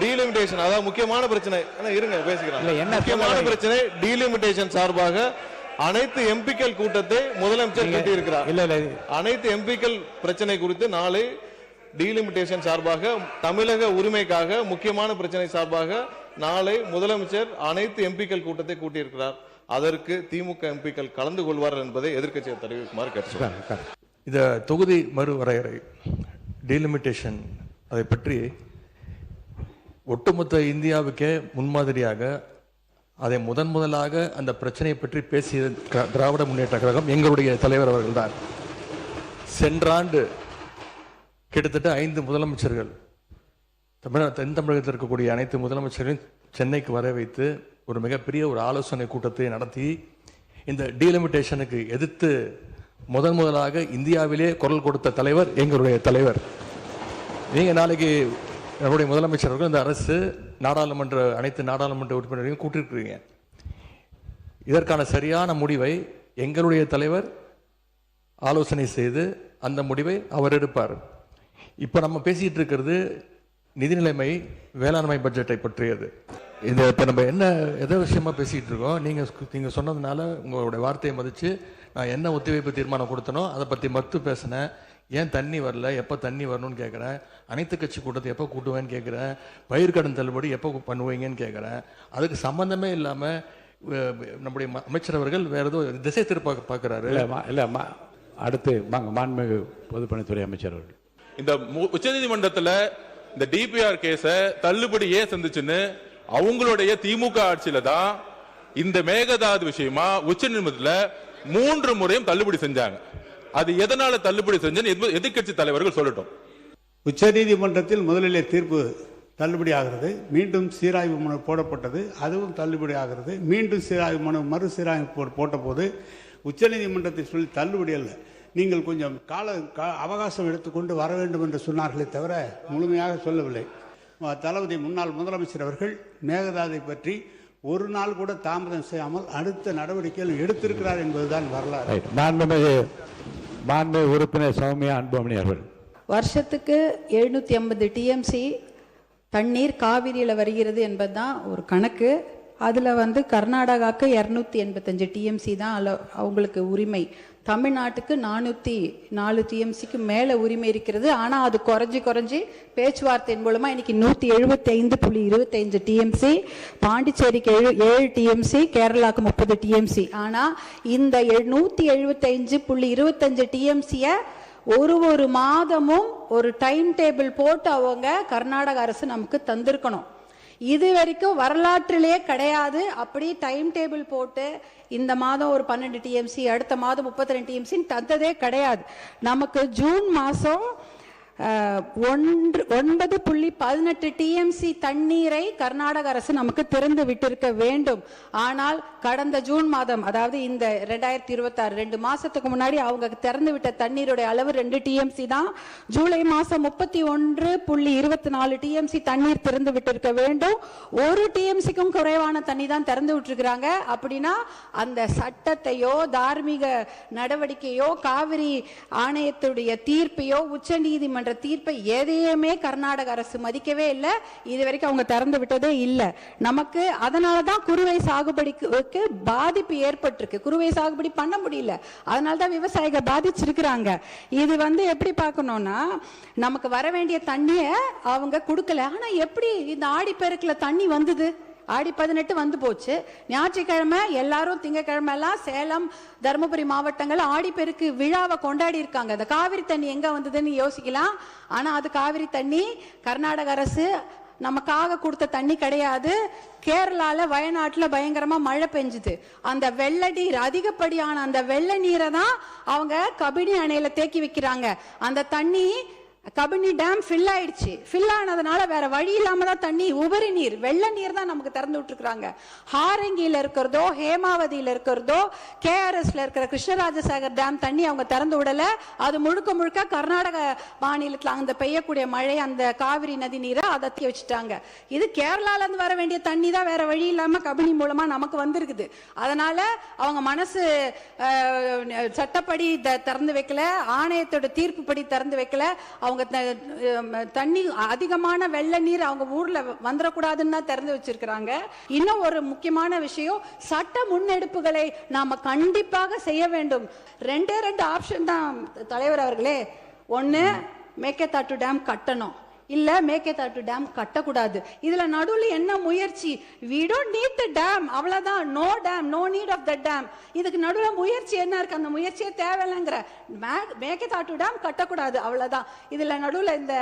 டீலிமிட்டேஷன், அதாவது முக்கியமான பிரச்சனை, இருங்க பேசிக்கிறோம். முக்கியமான பிரச்சனை டீலிமிட்டேஷன் சார்பாக அனைத்து எம்பிக்கள் கூட்டத்தை முதலமைச்சர் கூட்டியிருக்கிறார். அனைத்து எம்பிக்கள் பிரச்சனை குறித்து நாளை டீலிமிட்டேஷன் சார்பாக, தமிழக உரிமைக்காக முக்கியமான பிரச்சனை சார்பாக நாளை முதலமைச்சர் அனைத்து எம்பிக்கள் கூட்டத்தை கூட்டியிருக்கிறார். அதற்கு திமுக எம்பிக்கள் கலந்து கொள்வார்கள் என்பதை எதிர்க்கட்சியை தெரிவிக்குமாறு கேட்டுக்கொள்கிறேன். இந்த தொகுதி மறுவரையறை டீலிமிட்டேஷன் அதை பற்றி ஒட்டுமொத்த இந்தியாவுக்கே முன்மாதிரியாக அதை முதலாக அந்த பிரச்சனையை பற்றி பேசிய திராவிட முன்னேற்ற கழகம் எங்களுடைய தலைவர் அவர்கள்தான். சென்ற ஆண்டு கிட்டத்தட்ட 5 முதலமைச்சர்கள், தென் தமிழகத்தில் இருக்கக்கூடிய அனைத்து முதலமைச்சர்களையும் சென்னைக்கு வர வைத்து ஒரு மிகப்பெரிய ஒரு ஆலோசனை கூட்டத்தை நடத்தி இந்த டீலிமிட்டேஷனுக்கு எதிர்த்து முதலாக இந்தியாவிலே குரல் கொடுத்த தலைவர் எங்களுடைய தலைவர். நீங்கள் நாளைக்கு நம்முடைய முதலமைச்சர்கள் இந்த அரசு அனைத்து நாடாளுமன்ற உறுப்பினரையும் கூட்டிருக்கிறீங்க. இதற்கான சரியான முடிவை எங்களுடைய தலைவர் ஆலோசனை செய்து அந்த முடிவை அவர் எடுப்பார். இப்போ நம்ம பேசிட்டு இருக்கிறது நிதி நிலைமை, வேளாண்மை பட்ஜெட்டை பற்றியது. இப்போ நம்ம எதை விஷயமா பேசிட்டு இருக்கோம்? நீங்க சொன்னதுனால உங்களுடைய வார்த்தையை மதிச்சு நான் என்ன ஒத்திவைப்பு தீர்மானம் கொடுத்தனோ அதை பற்றி மட்டும் பேசினேன். ஏன் தண்ணி வரல, எப்போ தண்ணி வரணும்னு கேட்குறேன். அனைத்து கட்சி கூட்டத்தை எப்போ கூட்டுவேன்னு கேட்குறேன். பயிர்க்கடன் தள்ளுபடி எப்போ பண்ணுவீங்கன்னு கேட்குறேன். அதுக்கு சம்பந்தமே இல்லாமல் நம்முடைய அமைச்சர் அவர்கள் வேற ஏதோ திசை திருப்ப பார்க்குறாரு. இல்லை, அடுத்து மாண்புமிகு பொதுப்பணித்துறை அமைச்சர் அவர்கள். இந்த உச்சநீதிமன்றத்தில் இந்த டிபிஆர் கேஸை தள்ளுபடி ஏன் சந்திச்சுன்னு அவங்களுடைய திமுக ஆட்சியில தான் இந்த மேகதாது விஷயமா உச்சநீதிமன்றத்தில் 3 முறையும் தள்ளுபடி செஞ்சாங்க. அது எதனால தள்ளுபடி செஞ்சு எதிர்க்கட்சி தலைவர்கள் சொல்லட்டும். உச்சநீதிமன்றத்தில் முதலிலே தீர்ப்பு தள்ளுபடி ஆகிறது, மீண்டும் சீராய்வு மனு போடப்பட்டது, அதுவும் தள்ளுபடி ஆகிறது. மீண்டும் சீராய்வு மனு மறுசீராய்வு போட்ட போது உச்சநீதிமன்றத்தை சொல்லி தள்ளுபடி அல்ல, நீங்கள் கொஞ்சம் அவகாசம் எடுத்துக்கொண்டு வர வேண்டும் என்று சொன்னார்களே தவிர முழுமையாக சொல்லவில்லை. தளபதி முன்னாள் முதலமைச்சர் அவர்கள் மேகதாதை பற்றி ஒரு நாள் கூட தாமதம் செய்யாமல் அடுத்த நடவடிக்கைகள் எடுத்திருக்கிறார் என்பதுதான் வரலாறு. மாண்புமிகு உறுப்பினர் சௌமியா அன்புமணி அவர்கள். வருஷத்துக்கு 750 TMC தண்ணீர் காவிரியில் வருகிறது என்பதுதான் ஒரு கணக்கு. அதில் வந்து கர்நாடகாவுக்கு 285 டிஎம்சி தான் அவங்களுக்கு உரிமை. தமிழ்நாட்டுக்கு 404 டிஎம்சிக்கு மேலே உரிமை இருக்கிறது. ஆனால் அது குறைஞ்சி பேச்சுவார்த்தையின் மூலமாக இன்னைக்கு 175.25 டிஎம்சி, பாண்டிச்சேரிக்கு 7 டிஎம்சி, கேரளாவுக்கு 30 டிஎம்சி. ஆனால் இந்த 175.25 டிஎம்சியை ஒரு மாதமும் ஒரு டைம் டேபிள் போட்டு அவங்க கர்நாடக அரசு நமக்கு தந்திருக்கணும். இது வரைக்கும் வரலாற்றிலே கிடையாது. அப்படி டைம் டேபிள் போட்டு இந்த மாதம் ஒரு 12 டிஎம்சி, அடுத்த மாதம் 32 டிஎம்சின்னு தந்ததே கிடையாது. நமக்கு ஜூன் மாதம் 9.18 டிஎம்சி தண்ணீரை கர்நாடக அரசு நமக்கு திறந்து விட்டிருக்க வேண்டும். ஆனால் கடந்த ஜூன் மாதம், அதாவது இந்த 2026 2 மாசத்துக்கு முன்னாடி அவங்க திறந்து விட்ட தண்ணீருடைய அளவு 2 டிஎம்சி தான். ஜூலை மாசம் 31.24 டிஎம்சி தண்ணீர் திறந்து விட்டிருக்க வேண்டும். 1 டிஎம்சிக்கும் குறைவான தண்ணி தான் திறந்து விட்டுருக்கிறாங்க. அப்படின்னா அந்த சட்டத்தையோ தார்மீக நடவடிக்கையோ காவிரி ஆணையத்துடைய தீர்ப்பையோ உச்ச நீதிமன்ற தீர்ப்பை எதையுமே கர்நாடக அரசு மதிக்கவே இல்லை. இதுவரைக்கும் அவங்க திறந்து விட்டதே இல்லை. நமக்கு அதனாலதான் குறுவை சாகுபடிக்கு பாதிப்பு ஏற்பட்டிருக்கு. குறுவை சாகுபடி பண்ண முடியல, அதனாலதான் விவசாயிகள் பாதிச்சிருக்கிறாங்க. இது வந்து எப்படி பார்க்கணும்னா, நமக்கு வர வேண்டிய தண்ணிய அவங்க கொடுக்கல. ஆனா எப்படி இந்த ஆடிப்பெருக்குல தண்ணி வந்தது? ஆடி 18 வந்து போச்சு. ஞாயிற்றுக்கிழமை எல்லாரும் திங்கக்கிழமை எல்லாம் சேலம் தருமபுரி மாவட்டங்கள் ஆடிப்பெருக்கு விழாவை கொண்டாடி இருக்காங்க. அந்த காவிரி தண்ணி எங்க வந்ததுன்னு யோசிக்கலாம். ஆனா அது காவிரி தண்ணி கர்நாடக அரசு நமக்காக கொடுத்த தண்ணி கிடையாது. கேரளால வயநாட்டுல பயங்கரமா மழை பெஞ்சுது. அந்த வெள்ள நீர், அதிகப்படியான அந்த வெள்ள நீரை தான் அவங்க கபினி அணையில தேக்கி வைக்கிறாங்க. அந்த தண்ணி கபினி டேம் ஃபில் ஆயிடுச்சு. ஃபில் ஆனதுனால வேற வழி இல்லாம தான் தண்ணி, உபரி நீர், வெள்ள நீர் தான் நமக்கு திறந்து விட்டுருக்காங்க. ஹாரங்கியில இருக்கிறதோ, ஹேமாவதியில இருக்கிறதோ, கேஆர்எஸ்ல இருக்கிற கிருஷ்ணராஜசாகர் டேம் தண்ணி அவங்க திறந்து விடல. அது முழுக்க கர்நாடக மாநிலத்தில் அந்த பெய்யக்கூடிய மழை, அந்த காவிரி நதி நீரை அதை வச்சுட்டாங்க. இது கேரளால இருந்து வர வேண்டிய தண்ணி தான் வேற வழி இல்லாம கபினி மூலமா நமக்கு வந்திருக்குது. அதனால அவங்க மனசு சட்டப்படி திறந்து வைக்கல, ஆணையத்தோட தீர்ப்புப்படி திறந்து வைக்கல. அவங்க தண்ணி அதிகமான வெள்ள நீர் அவங்க ஊர்ல வந்துடக்கூடாதுன்னு திறந்து வச்சிருக்கிறாங்க. இன்னும் ஒரு முக்கியமான விஷயம், சட்ட முன்னெடுப்புகளை நாம கண்டிப்பாக செய்ய வேண்டும். 2 ஆப்ஷன் தான் தலைவர் அவர்களே. ஒன்னு, மேகதாட்டு டேம் கட்டணும், இல்ல மேகதாட்டு டேம் கட்டக்கூடாது. இதுல நடுவில் என்ன முயற்சி? we don't need the dam, அவ்வளவுதான். no dam, no need of the dam. இதுக்கு நடுவில் முயற்சி என்ன இருக்கு? அந்த முயற்சியே தேவையில்லைங்கிற. மேகதாட்டு டேம் கட்டக்கூடாது, அவ்வளவுதான். இதுல நடுவில் இந்த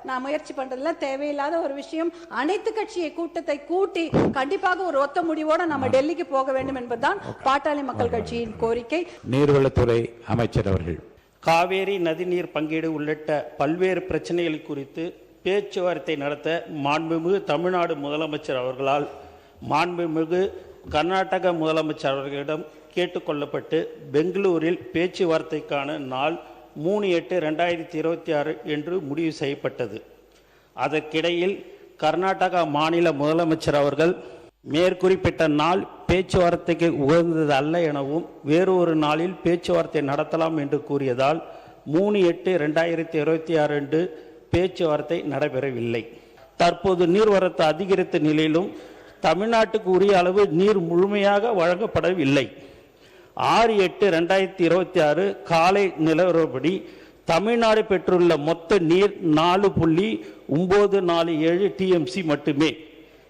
நான் முயற்சி பண்றதுல தேவையில்லாத ஒரு விஷயம். அனைத்து கட்சியை கூட்டத்தை கூட்டி கண்டிப்பாக ஒரு ஒத்த முடிவோட நம்ம டெல்லிக்கு போக வேண்டும் என்பதுதான் பாட்டாளி மக்கள் கட்சியின் கோரிக்கை. நீர்வளத்துறை அமைச்சர் அவர்கள். காவேரி நதிநீர் பங்கீடு உள்ளிட்ட பல்வேறு பிரச்சனைகள் குறித்து பேச்சுவார்த்தை நடத்த மாண்புமிகு தமிழ்நாடு முதலமைச்சர் அவர்களால் மாண்புமிகு கர்நாடக முதலமைச்சர் அவர்களிடம் கேட்டுக்கொள்ளப்பட்டு பெங்களூரில் பேச்சுவார்த்தைக்கான நாள் 3/8/2026 என்று முடிவு செய்யப்பட்டது. அதற்கிடையில் கர்நாடக மாநில முதலமைச்சர் அவர்கள் மேற்குறிப்பிட்ட நாள் பேச்சுவார்த்தைக்கு உகந்தது அல்ல எனவும் வேறொரு நாளில் பேச்சுவார்த்தை நடத்தலாம் என்று கூறியதால் 3/8/2026 அன்று பேச்சுவார்த்தை நடைபெறவில்லை. தற்போது நீர்வரத்து அதிகரித்த நிலையிலும் தமிழ்நாட்டுக்கு உரிய அளவு நீர் முழுமையாக வழங்கப்படவில்லை. 6/8/2026 காலை நிலவரப்படி தமிழ்நாடு பெற்றுள்ள மொத்த நீர் 4.947 டிஎம்சி மட்டுமே.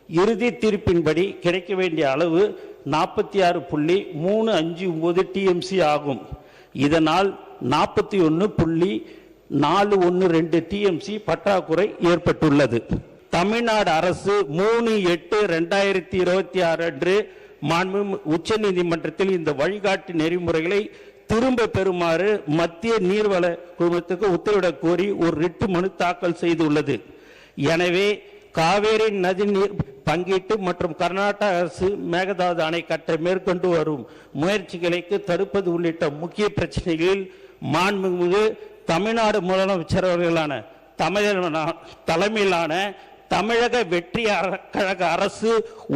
இறுதி தீர்ப்பின்படி கிடைக்க வேண்டிய அளவு 46.359 டிஎம்சி ஆகும். இதனால் 41.412 டிஎம்சி பற்றாக்குறை ஏற்பட்டுள்ளது. தமிழ்நாடு அரசு 3/8/2026 அன்று உச்ச நீதிமன்றத்தில் இந்த வழிகாட்டு நெறிமுறைகளை திரும்ப பெறுமாறு மத்திய நீர்வள குழுமத்துக்கு உத்தரவிடக் கோரி ஒரு ரிட் மனு தாக்கல் செய்துள்ளது. எனவே காவேரி நதிநீர் பங்கீட்டு மற்றும் கர்நாடக அரசு மேகதாது அணை கட்ட மேற்கொண்டு வரும் முயற்சிகளுக்கு தடுப்பது உள்ளிட்ட முக்கிய பிரச்சனைகளில் மாண்புமிகு தமிழ்நாடு முதலமைச்சர் அவர்களான தலைமையிலான தமிழக வெற்றி கழக அரசு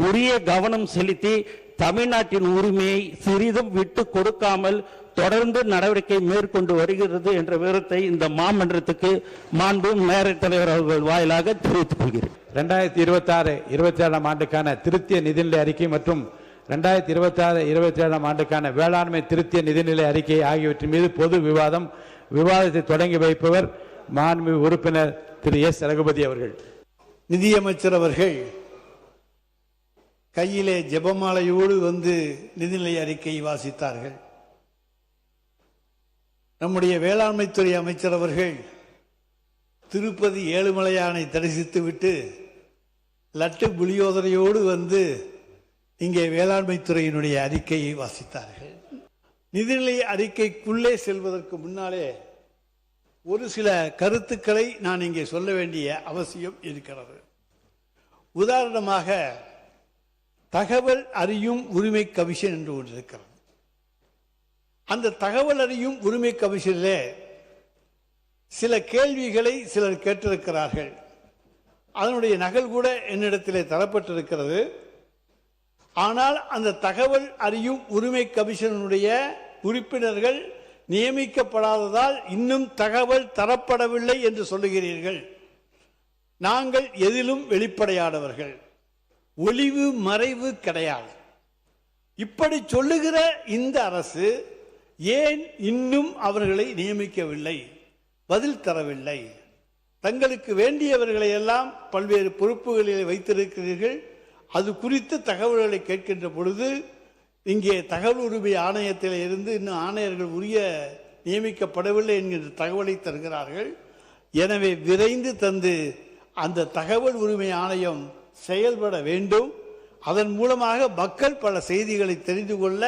உரிய கவனம் செலுத்தி தமிழ்நாட்டின் உரிமையை சிறிதும் விட்டு கொடுக்காமல் தொடர்ந்து நடவடிக்கை மேற்கொண்டு வருகிறது என்ற விவரத்தை இந்த மாமன்றத்துக்கு மாண்பு மேயர் தலைவர் அவர்கள் வாயிலாக தெரிவித்துக் கொள்கிறேன். 2026-27 ஆண்டுக்கான திருத்திய நிதிநிலை அறிக்கை மற்றும் 2026-27 ஆண்டுக்கான வேளாண்மை திருத்திய நிதிநிலை அறிக்கை ஆகியவற்றின் மீது பொது விவாதத்தை தொடங்கி வைப்பவர் மாண்புமிகு உறுப்பினர் திரு எஸ் ரகுபதி அவர்கள். நிதியமைச்சர் அவர்கள் கையிலே ஜெபமாலையோடு வந்து நிதிநிலை அறிக்கையை வாசித்தார்கள். நம்முடைய வேளாண்மைத்துறை அமைச்சர் அவர்கள் திருப்பதி ஏழுமலையானை தரிசித்துவிட்டு லட்டு புளியோதரையோடு வந்து இங்கே வேளாண்மைத்துறையினுடைய அறிக்கையை வாசித்தார்கள். நிதிநிலை அறிக்கைக்குள்ளே செல்வதற்கு முன்னாலே ஒரு சில கருத்துக்களை நான் இங்கே சொல்ல வேண்டிய அவசியம் இருக்கிறது. உதாரணமாக தகவல் அறியும் உரிமை கமிஷன் என்று ஒன்று இருக்கிறது. அந்த தகவல் அறியும் உரிமை கமிஷனிலே சில கேள்விகளை சிலர் கேட்டிருக்கிறார்கள். அதனுடைய நகல் கூட என்னிடத்திலே தரப்பட்டிருக்கிறது. ஆனால் அந்த தகவல் அறியும் உரிமை கமிஷனுடைய உறுப்பினர்கள் நியமிக்கப்படாததால் இன்னும் தகவல் தரப்படவில்லை என்று சொல்லுகிறீர்கள். நாங்கள் எதிலும் வெளிப்படையானவர்கள், ஒளிவு மறைவு கிடையாது. இப்படி சொல்லுகிற இந்த அரசு ஏன் இன்னும் அவர்களை நியமிக்கவில்லை, பதில் தரவில்லை? தங்களுக்கு வேண்டியவர்களை எல்லாம் பல்வேறு பொறுப்புகளில் வைத்திருக்கிறீர்கள். அது குறித்து தகவல்களை கேட்கின்ற பொழுது இங்கே தகவல் உரிமை ஆணையத்தில் இருந்து இன்னும் ஆணையர்கள் உரிய நியமிக்கப்படவில்லை என்கின்ற தகவலை தருகிறார்கள். எனவே விரைந்து தந்து அந்த தகவல் உரிமை ஆணையம் செயல்பட வேண்டும். அதன் மூலமாக மக்கள் பல செய்திகளை தெரிந்து கொள்ள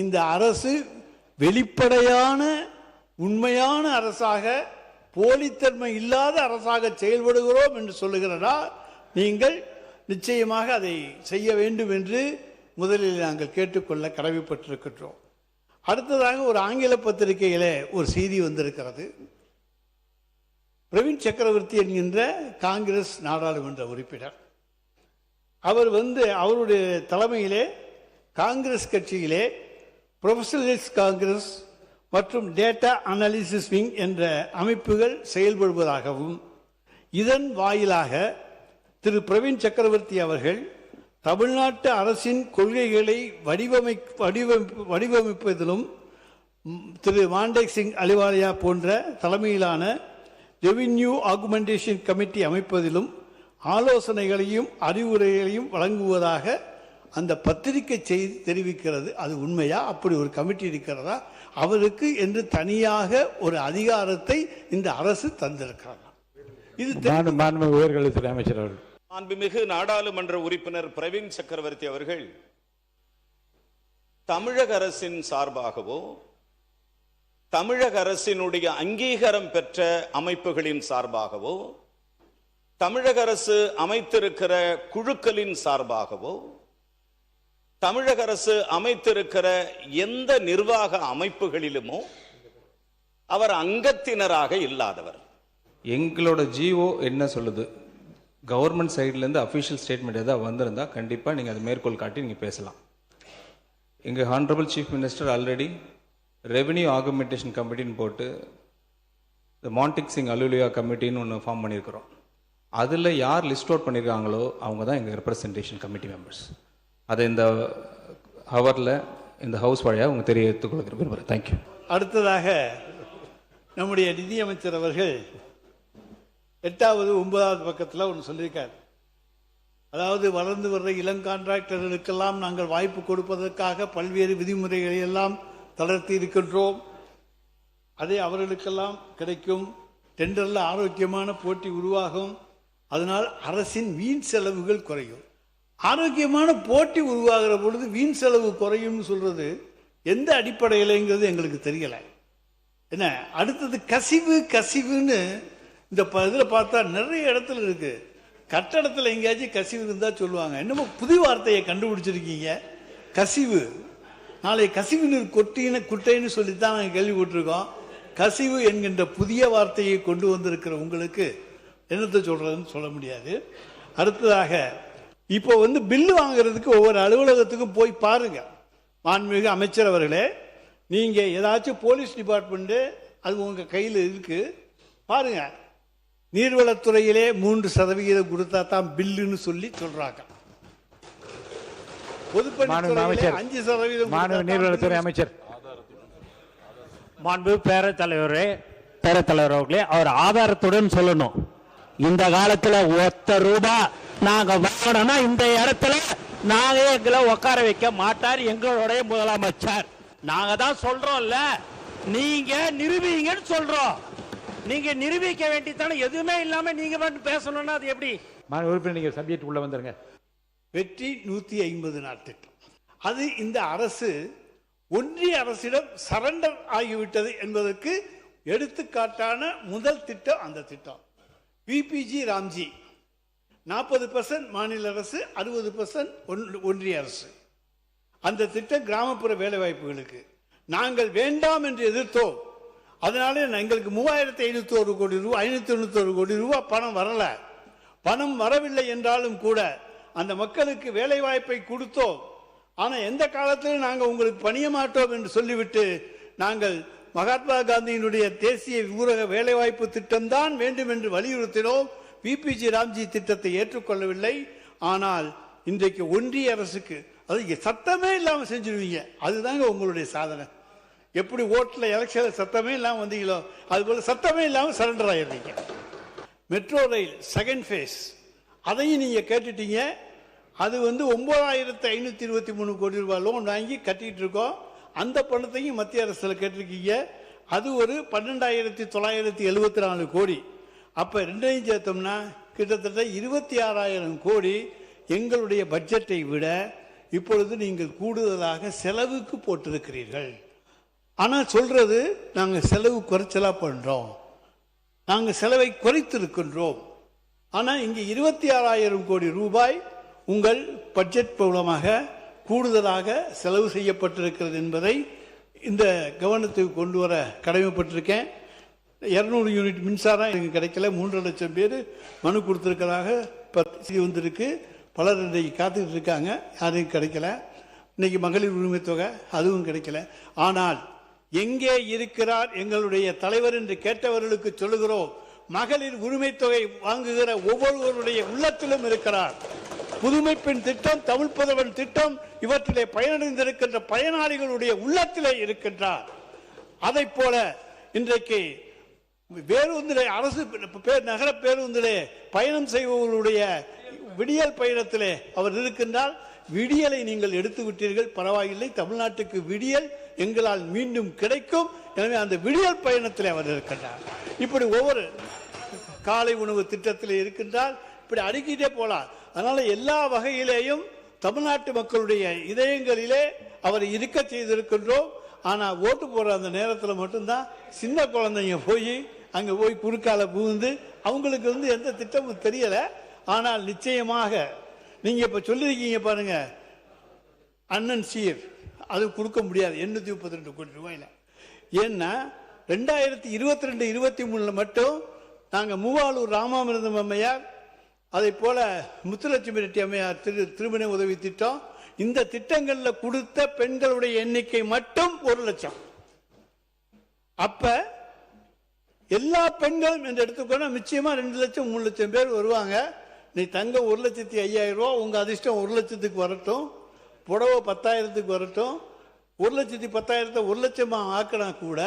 இந்த அரசு வெளிப்படையான உண்மையான அரசாக, போலித்தன்மை இல்லாத அரசாக செயல்படுகிறோம் என்று சொல்லுகிறதா, நீங்கள் நிச்சயமாக அதை செய்ய வேண்டும் என்று முதலில் நாங்கள் கேட்டுக்கொள்ள கடமைப்பட்டிருக்கின்றோம். அடுத்ததாக ஒரு ஆங்கில பத்திரிகையிலே ஒரு செய்தி வந்திருக்கிறது. பிரவீன் சக்கரவர்த்தி என்கின்ற காங்கிரஸ் நாடாளுமன்ற உறுப்பினர், அவர் அவருடைய தலைமையிலே காங்கிரஸ் கட்சியிலே ப்ரொஃபஷனலிஸ்ட் காங்கிரஸ் மற்றும் டேட்டா அனாலிசிஸ் விங் என்ற அமைப்புகள் செயல்படுவதாகவும், இதன் வாயிலாக திரு பிரவீன் சக்கரவர்த்தி அவர்கள் தமிழ்நாட்டு அரசின் கொள்கைகளை வடிவமைப்பதிலும் திரு மாண்டேக் சிங் அலிவாலியா போன்ற தலைமையிலான ரெவின்யூ ஆகுமெண்டேஷன் கமிட்டி அமைப்பதிலும் ஆலோசனைகளையும் அறிவுரைகளையும் வழங்குவதாக அந்த பத்திரிகை செய்தி தெரிவிக்கிறது. அது உண்மையா? அப்படி ஒரு கமிட்டி இருக்கிறதா? அவருக்கு என்று தனியாக ஒரு அதிகாரத்தை இந்த அரசு தந்திருக்கிறதா? இது உயர்கல்வித்துறை அமைச்சர் அவர்கள். மாண்புமிகு நாடாளுமன்ற உறுப்பினர் பிரவீன் சக்கரவர்த்தி அவர்கள் தமிழக அரசின் சார்பாகவோ தமிழக அரசினுடைய அங்கீகாரம் பெற்ற அமைப்புகளின் சார்பாகவோ தமிழக அரசு அமைத்திருக்கிற குழுக்களின் சார்பாகவோ தமிழக அரசு அமைத்திருக்கிற எந்த நிர்வாக அமைப்புகளிலுமோ அவர் அங்கத்தினராக இல்லாதவர். எங்களோட ஜிஓ என்ன சொல்லுது, கவர்மெண்ட் சைட்லேருந்து அஃபிஷியல் ஸ்டேட்மெண்ட் எதாவது வந்திருந்தா கண்டிப்பாக நீங்கள் அதை மேற்கோள் காட்டி நீங்கள் பேசலாம். எங்கள் honourable chief minister already revenue augmentation கமிட்டின்னு போட்டு இந்த மாண்டேக் சிங் அலுலியா கமிட்டின்னு ஒன்று ஃபார்ம் பண்ணியிருக்கிறோம். அதில் யார் லிஸ்ட் அவுட் பண்ணியிருக்காங்களோ அவங்க தான் எங்கள் ரெப்ரசன்டேஷன் கமிட்டி மெம்பர்ஸ். அதை இந்த ஹவரில் இந்த ஹவுஸ் வழியாக அவங்க தெரியத்துக் விரும்புகிறேன். தேங்க்யூ. அடுத்ததாக நம்முடைய நிதியமைச்சர் அவர்கள் 8வது 9வது பக்கத்தில் ஒன்று சொல்லியிருக்கார். அதாவது வளர்ந்து வர்ற இளம் கான்ட்ராக்டர்களுக்கெல்லாம் நாங்கள் வாய்ப்பு கொடுப்பதற்காக பல்வேறு விதிமுறைகளை எல்லாம் தளர்த்தி இருக்கின்றோம். அதே அவர்களுக்கெல்லாம் கிடைக்கும். டெண்டரில் ஆரோக்கியமான போட்டி உருவாகும். அதனால் அரசின் வீண் செலவுகள் குறையும். ஆரோக்கியமான போட்டி உருவாகிற பொழுது வீண் செலவு குறையும்னு சொல்றது எந்த அடிப்படையிலங்கிறது எங்களுக்கு தெரியலை. என்ன அடுத்தது கசிவுன்னு இந்த இதில் பார்த்தா நிறைய இடத்துல இருக்கு. கட்டடத்தில் எங்கேயாச்சும் கசிவு இருந்தால் சொல்லுவாங்க. என்னமோ புது வார்த்தையை கண்டுபிடிச்சிருக்கீங்க, கசிவு. நாளை கசிவு நீர் குட்டைன்னு சொல்லித்தான் நாங்கள் கேள்விப்பட்டிருக்கோம். கசிவு என்கின்ற புதிய வார்த்தையை கொண்டு வந்திருக்கிற உங்களுக்கு என்னத்தை சொல்றதுன்னு சொல்ல முடியாது. அடுத்ததாக இப்போ பில்லு வாங்குறதுக்கு ஒவ்வொரு அலுவலகத்துக்கும் போய் பாருங்க. மாண்புமிகு அமைச்சர் அவர்களே, நீங்கள் ஏதாச்சும் போலீஸ் டிபார்ட்மெண்ட்டு அது உங்கள் கையில் இருக்குது பாருங்க. நீர்வளத்துறையிலே 3% கொடுத்தா தான் பில்லுன்னு சொல்லி சொல்றாங்க. பொதுப்பணித்துறையிலே 5% நீர்வளத்துறை அமைச்சர் மாண்பு பேரத்தலைவர் அவர்களே, அவர் ஆதாரத்துடன் சொல்லணும். இந்த காலத்துல ₹1 நாங்க வாங்கணும்னா இந்த இடத்துல நாங்க எங்களை உட்கார வைக்க மாட்டார் எங்களுடைய முதலமைச்சர். நாங்க தான் சொல்றோம்ல, நீங்க நிரூபிங்கன்னு சொல்றோம். நீங்க நிரூபிக்க வேண்டியதானே, எதுவுமே இல்லாம நீங்க மட்டும் பேசணும்னா அது எப்படி? உறுப்பினர் நீங்க சப்ஜெக்ட் உள்ள வந்துருங்க. வெற்றி 150 நாள் திட்டம், அது இந்த அரசு ஒன்றிய அரசிடம் சரண்டர் ஆகிவிட்டது என்பதற்கு எடுத்துக்காட்டான முதல் திட்டம் அந்த திட்டம். பிபிஜி ராம்ஜி 40% மாநில அரசு, 60% ஒன்றிய அரசு. அந்த திட்டம் கிராமப்புற வேலைவாய்ப்புகளுக்கு நாங்கள் வேண்டாம் என்று எதிர்த்தோம். அதனால எங்களுக்கு 3501 கோடி ரூபாய் 591 கோடி ரூபாய் பணம் வரல. பணம் வரவில்லை என்றாலும் கூட அந்த மக்களுக்கு வேலை வாய்ப்பை கொடுத்தோம். ஆனால் எந்த காலத்திலும் நாங்கள் உங்களுக்கு பணிய மாட்டோம் என்று சொல்லிவிட்டு நாங்கள் மகாத்மா காந்தியினுடைய தேசிய ஊரக வேலைவாய்ப்பு திட்டம் தான் வேண்டும் என்று வலியுறுத்தினோம். பிபிஜி ராம்ஜி திட்டத்தை ஏற்றுக்கொள்ளவில்லை. ஆனால் இன்றைக்கு ஒன்றிய அரசுக்கு அது சத்தமே இல்லாமல் செஞ்சிருவீங்க. அதுதாங்க உங்களுடைய சாதனை. எப்படி ஓட்டில் எலெக்ஷனில் சத்தமே இல்லாமல் வந்தீங்களோ அதுபோல சத்தமே இல்லாமல் சரண்டர் ஆகிடுறீங்க. மெட்ரோ ரயில் செகண்ட் ஃபேஸ் அதையும் நீங்கள் கேட்டுட்டீங்க. அது 9523 கோடி ரூபாய் லோன் வாங்கி கட்டிட்டு இருக்கோம். அந்த பணத்தையும் மத்திய அரசில் கேட்டிருக்கீங்க. அது ஒரு 12974 கோடி. அப்போ ரெண்டையும் சேர்த்தோம்னா கிட்டத்தட்ட 26,000 கோடி எங்களுடைய பட்ஜெட்டை விட இப்பொழுது நீங்கள் கூடுதலாக செலவுக்கு போட்டிருக்கிறீர்கள். ஆனால் சொல்றது நாங்கள் செலவு குறைச்சலா பண்றோம், நாங்கள் செலவை குறைத்திருக்கின்றோம். ஆனால் இங்கே 26,000 கோடி ரூபாய் உங்கள் பட்ஜெட் மூலமாக கூடுதலாக செலவு செய்யப்பட்டிருக்கிறது என்பதை இந்த கவனத்துக்கு கொண்டு வர கடமைப்பட்டிருக்கேன். 200 யூனிட் மின்சாரம் எனக்கு கிடைக்கல. 3 லட்சம் பேர் மனு கொடுத்துருக்கிறதாக செய்தி வந்திருக்கு. பலர் இன்றைக்கு காத்துக்கிட்டு இருக்காங்க, யாரும் கிடைக்கல. இன்னைக்கு மகளிர் உரிமை தொகை அதுவும் கிடைக்கல. ஆனால் எங்கே இருக்கிறார் எங்களுடைய தலைவர் என்று கேட்டவர்களுக்கு சொல்லுகிறோம், மகளிர் உரிமை தொகை வாங்குகிற ஒவ்வொருவருடைய உள்ளத்திலும் இருக்கிறார். புதுமை பெண் திட்டம், தமிழ் புதவன் திட்டம், இவற்றிலே பயனடைந்திருக்கின்ற பயனாளிகளுடைய உள்ளத்திலே இருக்கின்றார். அதை போல இன்றைக்கு பேருந்திலே அரசு நகர பேருந்திலே பயணம் செய்பவர்களுடைய விடியல் பயணத்திலே அவர் இருக்கின்றார். விடியலை நீங்கள் எடுத்து விட்டீர்கள், பரவாயில்லை. தமிழ்நாட்டுக்கு விடியல் எங்களால் மீண்டும் கிடைக்கும். எனவே அந்த விடியல் பயணத்திலே அவர் இருக்கின்றார். இப்படி ஒவ்வொரு காலை உணவு திட்டத்தில் இருக்கின்றார். இப்படி அடுக்கிட்டே போலாம். அதனால எல்லா வகையிலேயும் தமிழ்நாட்டு மக்களுடைய இதயங்களிலே அவரை இருக்க செய்திருக்கின்றோம். ஆனா ஓட்டு போற அந்த நேரத்தில் மட்டும்தான் சின்ன குழந்தைங்க போய் அங்க போய் குறுக்கால புகுந்து அவங்களுக்கு எந்த திட்டமும் தெரியல. ஆனால் நிச்சயமாக நீங்க இப்ப சொல்லிருக்கீங்க பாருங்க, அண்ணன் சீர் அது கொடுக்க முடியாது 832 கோடி ரூபாயில. ஏன்னா 2022-23 மட்டும் நாங்க மூவாலூர் ராமாமிர்தம் அம்மையார், அதை போல முத்துலட்சுமி ரெட்டி அம்மையார் திருமண உதவி திட்டம், இந்த திட்டங்கள்ல கொடுத்த பெண்களுடைய எண்ணிக்கை மட்டும் 1 லட்சம். அப்ப எல்லா பெண்களும் என்று எடுத்துக்கொண்டா நிச்சயமா 2 லட்சம் 3 லட்சம் பேர் வருவாங்க. நீ தங்க 1,05,000 ரூபா, உங்க அதிர்ஷ்டம் 1 லட்சத்துக்கு வரட்டும், புடவை 10,000க்கு வரட்டும். 1,10,000 1 லட்சமா ஆக்கினா கூட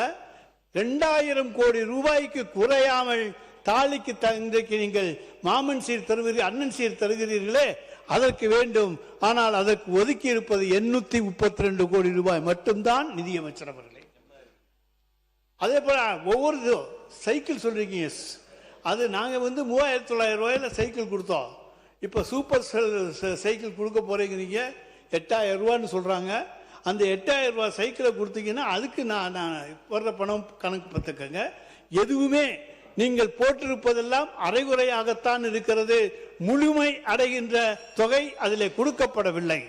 2,000 கோடி ரூபாய்க்கு குறையாமல் தாலிக்கு இன்றைக்கு நீங்கள் மாமன் சீர் தருவீர்கள், அண்ணன் சீர் தருகிறீர்களே, அதற்கு வேண்டும். ஆனால் அதற்கு ஒதுக்கி இருப்பது 832 கோடி ரூபாய் மட்டும்தான் நிதியமைச்சர் அவர்களே. அதே போல ஒவ்வொரு சைக்கிள் சொல்றீங்க, அது நாங்க 3,900 ரூபாயில சைக்கிள் கொடுத்தோம். இப்ப சூப்பர் சைக்கிள் கொடுக்க போறீங்க 8,000 ரூபான்னு சொல்றாங்க. அந்த 8,000 ரூபாய் சைக்கிளை கொடுத்தீங்கன்னா அதுக்கு நான் வர்ற பணம் கணக்கு பார்த்துக்கங்க. எதுவுமே நீங்கள் போட்டிருப்பதெல்லாம் அரைகுறையாகத்தான் இருக்கிறது. முழுமை அடைகின்ற தொகை அதில் கொடுக்கப்படவில்லை.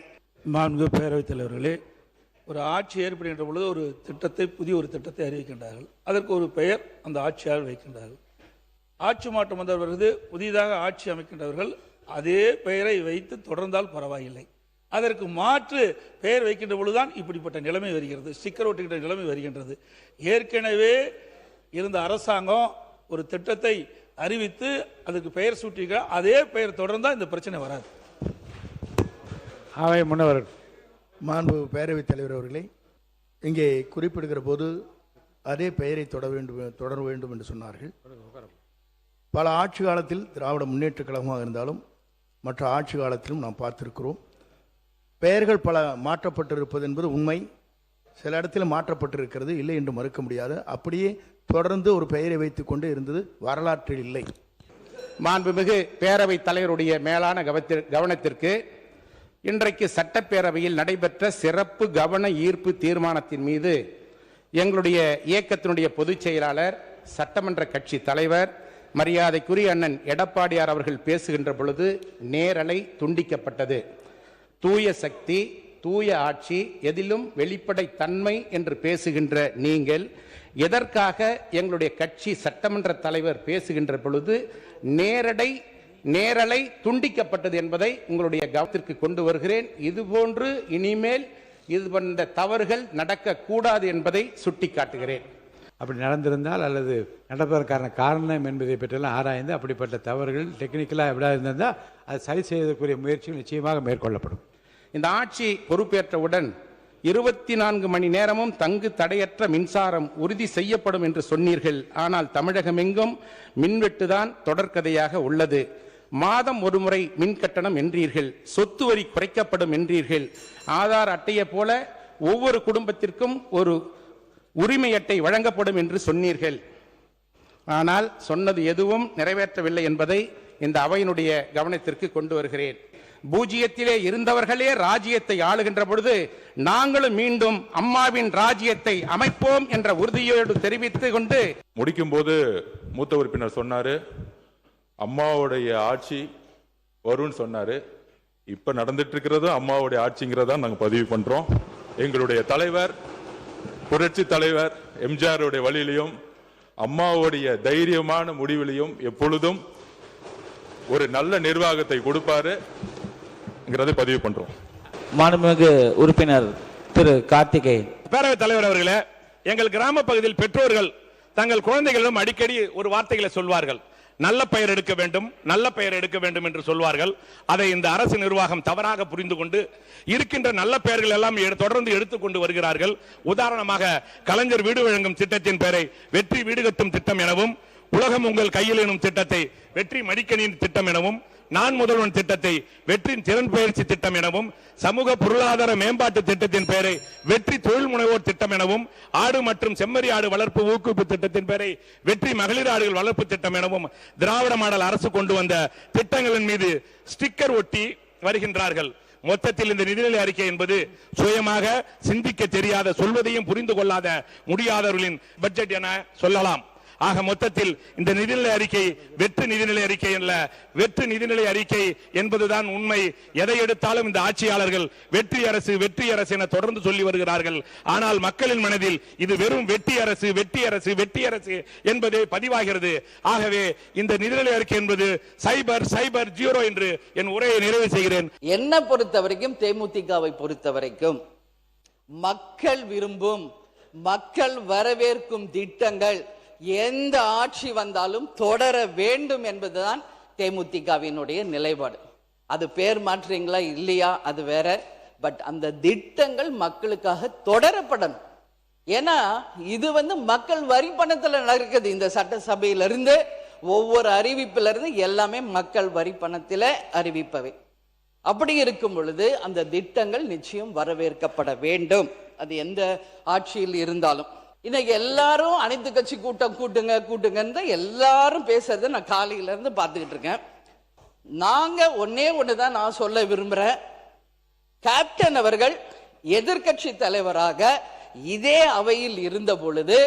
மாண்பு பேரவைத் தலைவர்களே, ஒரு ஆட்சி ஏற்படுகின்ற பொழுது ஒரு திட்டத்தை, புதிய ஒரு திட்டத்தை அறிவிக்கின்றார்கள். அதற்கு ஒரு பெயர் அந்த ஆட்சியாளர் வைக்கின்றார்கள். ஆட்சி மாற்றம் வந்தவர்கள், புதிதாக ஆட்சி அமைக்கின்றவர்கள் அதே பெயரை வைத்து தொடர்ந்தால் பரவாயில்லை. அதற்கு மாற்று பெயர் வைக்கின்ற பொழுதுதான் இப்படிப்பட்ட நிலைமை வருகிறது, ஸ்டிக்கர் ஒட்டுகின்ற நிலைமை வருகின்றது. ஏற்கனவே இருந்த அரசாங்கம் ஒரு திட்டத்தை அறிவித்து அதுக்கு பெயர் சூட்டிக்க, அதே பெயர் தொடர்ந்தால் இந்த பிரச்சனை வராது. அவை முன்னவர் மாண்பு பேரவைத் தலைவர் அவர்களே, இங்கே குறிப்பிடுகிற போது அதே பெயரை தொடர வேண்டும் என்று சொன்னார்கள். பல ஆட்சி காலத்தில் திராவிட முன்னேற்ற கழகமாக இருந்தாலும் மற்ற ஆட்சி காலத்திலும் நாம் பார்த்திருக்கிறோம். பெயர்கள் பல மாற்றப்பட்டிருப்பது என்பது உண்மை. சில இடத்துல மாற்றப்பட்டிருக்கிறது, இல்லை என்று மறுக்க முடியாது. அப்படியே தொடர்ந்து ஒரு பெயரை வைத்துக் கொண்டு இருந்தது வரலாற்றில் இல்லை. மாண்புமிகு பேரவைத் தலைவருடைய மேலான கவனத்திற்கு இன்றைக்கு சட்டப்பேரவையில் நடைபெற்ற சிறப்பு கவன ஈர்ப்பு தீர்மானத்தின் மீது எங்களுடைய இயக்கத்தினுடைய பொதுச் செயலாளர், சட்டமன்ற கட்சி தலைவர், மரியாதைக்குரிய அண்ணன் எடப்பாடியார் அவர்கள் பேசுகின்ற பொழுது நேரலை துண்டிக்கப்பட்டது. தூய சக்தி, தூய ஆட்சி, எதிலும் வெளிப்படை தன்மை என்று பேசுகின்ற நீங்கள் எதற்காக எங்களுடைய கட்சி சட்டமன்ற தலைவர் பேசுகின்ற பொழுது நேரலை துண்டிக்கப்பட்டது என்பதை உங்களுடைய கவனத்திற்கு கொண்டு வருகிறேன். இதுபோன்று இனிமேல் இது போன்ற தவறுகள் நடக்கக்கூடாது என்பதை சுட்டிக்காட்டுகிறேன். அப்படி நடந்திருந்தால் அல்லது நடப்பதற்கான காரணம் என்பதை பற்றியெல்லாம் ஆராய்ந்து அப்படிப்பட்ட தவறுகள் டெக்னிக்கலாக எப்படியா இருந்தால் அது சரி செய்வதற்குரிய முயற்சிகள் நிச்சயமாக மேற்கொள்ளப்படும். இந்த ஆட்சி பொறுப்பேற்றவுடன் 24 மணி நேரமும் தங்கு தடையற்ற மின்சாரம் உறுதி செய்யப்படும் என்று சொன்னீர்கள். ஆனால் தமிழகமெங்கும் மின்வெட்டுதான் தொடர்கதையாக உள்ளது. மாதம் ஒரு முறை மின் கட்டணம் என்றீர்கள், சொத்து வரி குறைக்கப்படும் என்றீர்கள், ஆதார் அட்டையை போல ஒவ்வொரு குடும்பத்திற்கும் ஒரு உரிமை அட்டை வழங்கப்படும் என்று சொன்னீர்கள். ஆனால் சொன்னது எதுவும் நிறைவேற்றவில்லை என்பதை இந்த அவையினுடைய கவனத்திற்கு கொண்டு வருகிறேன். பூஜ்ஜியத்திலே இருந்தவர்களே ராஜ்யத்தை ஆளுகின்ற பொழுது நாங்களும் மீண்டும் அம்மாவின் ராஜ்யத்தை அமைப்போம் என்ற உறுதியோடு தெரிவித்துக் கொண்டு முடிக்கும் போது மூத்த உறுப்பினர் சொன்னாரு, அம்மாவுடைய ஆட்சி வரும்னு சொன்னாரு. இப்ப நடந்துட்டு இருக்கிறது அம்மாவுடைய ஆட்சிங்கிறதா நாங்க பதிவு பண்றோம். எங்களுடைய தலைவர், புரட்சி தலைவர் எம்ஜிஆருடைய வழியிலையும் அம்மாவுடைய தைரியமான முடிவிலையும் எப்பொழுதும் ஒரு நல்ல நிர்வாகத்தை கொடுப்பாரு பதிவு பண்றோம். மாண்புமிகு உறுப்பினர் திரு கார்த்திகேயன். பேரவைத் தலைவர் அவர்களே, எங்கள் கிராம பகுதியில் பெற்றோர்கள் தங்கள் குழந்தைகளிடம் அடிக்கடி ஒரு வார்த்தைகளை சொல்வார்கள், நல்ல பெயர் எடுக்க வேண்டும், நல்ல பெயர் எடுக்க வேண்டும் என்று சொல்வார்கள். அதை இந்த அரசு நிர்வாகம் தவறாக புரிந்து கொண்டு இருக்கின்ற நல்ல பெயர்கள் எல்லாம் தொடர்ந்து எடுத்துக்கொண்டு வருகிறார்கள். உதாரணமாக கலைஞர் வீடு வழங்கும் திட்டத்தின் பெயரை வெற்றி வீடு கட்டும் திட்டம் எனவும், உலகம் உங்கள் கையில் எனும் திட்டத்தை வெற்றி மடிக்கணியின் திட்டம் எனவும், நான் முதல்வன் திட்டத்தை வெற்றி திறன் பயிற்சி திட்டம் எனவும், சமூக பொருளாதார மேம்பாட்டு திட்டத்தின் பெயரை வெற்றி தொழில் முனைவோர் திட்டம் எனவும், ஆடு மற்றும் செம்மறி ஆடு வளர்ப்பு ஊக்குவிப்பு திட்டத்தின் பெயரை வெற்றி மகளிர் ஆடுகள் வளர்ப்பு திட்டம் எனவும் திராவிட மாடல் அரசு கொண்டு வந்த திட்டங்களின் மீது ஸ்டிக்கர் ஒட்டி வருகின்றார்கள். மொத்தத்தில் இந்த நிதிநிலை அறிக்கை என்பது சுயமாக சிந்திக்க தெரியாத, சொல்வதையும் புரிந்து கொள்ளாத முடியாதவர்களின் பட்ஜெட் என சொல்லலாம். ஆக மொத்தத்தில் இந்த நிதிநிலை அறிக்கை வெற்று நிதிநிலை அறிக்கை அல்ல, வெற்று நிதிநிலை அறிக்கை என்பதுதான் உண்மை. எதை எடுத்தாலும் இந்த ஆட்சியாளர்கள் வெற்றி அரசு வெற்றி அரசு என தொடர்ந்து சொல்லி வருகிறார்கள். ஆனால் மக்களின் மனதில் இது வெறும் வெற்றி அரசு வெற்றி அரசு வெற்றி அரசு என்பதே பதிவாகிறது. ஆகவே இந்த நிதிநிலை அறிக்கை என்பது சைபர் சைபர் ஜீரோ என்று என் உரையை நிறைவு செய்கிறேன். என்ன பொறுத்தவரைக்கும், தேமுதிகவை பொறுத்தவரைக்கும் மக்கள் விரும்பும், மக்கள் வரவேற்கும் திட்டங்கள் எந்த ஆட்சி வந்தாலும் தொடர வேண்டும் என்பதுதான் தேமுதிகவினுடைய நிலைப்பாடு. அது பேர் மாற்றீங்களா இல்லையா அது வேற, பட் அந்த திட்டங்கள் மக்களுக்காக தொடரப்படணும். ஏன்னா இது மக்கள் வரி பணத்துல நடக்குது. இந்த சட்டசபையிலிருந்து ஒவ்வொரு அறிவிப்பிலிருந்து எல்லாமே மக்கள் வரி பணத்தில அறிவிப்பவை. அப்படி இருக்கும் பொழுது அந்த திட்டங்கள் நிச்சயம் வரவேற்கப்பட வேண்டும், அது எந்த ஆட்சியில் இருந்தாலும். இன்னைக்கு எல்லாரும் அனைத்து கட்சி கூட்டம் கூட்டுங்க எல்லாரும் பேசுறத நான் காலையில இருந்து பார்த்துக்கிட்டு இருக்கேன். நாங்க ஒண்ணுதான் நான் சொல்ல விரும்புறேன். கேப்டன் அவர்கள் எதிர்கட்சி தலைவராக இதே அவையில் இருந்த பொழுது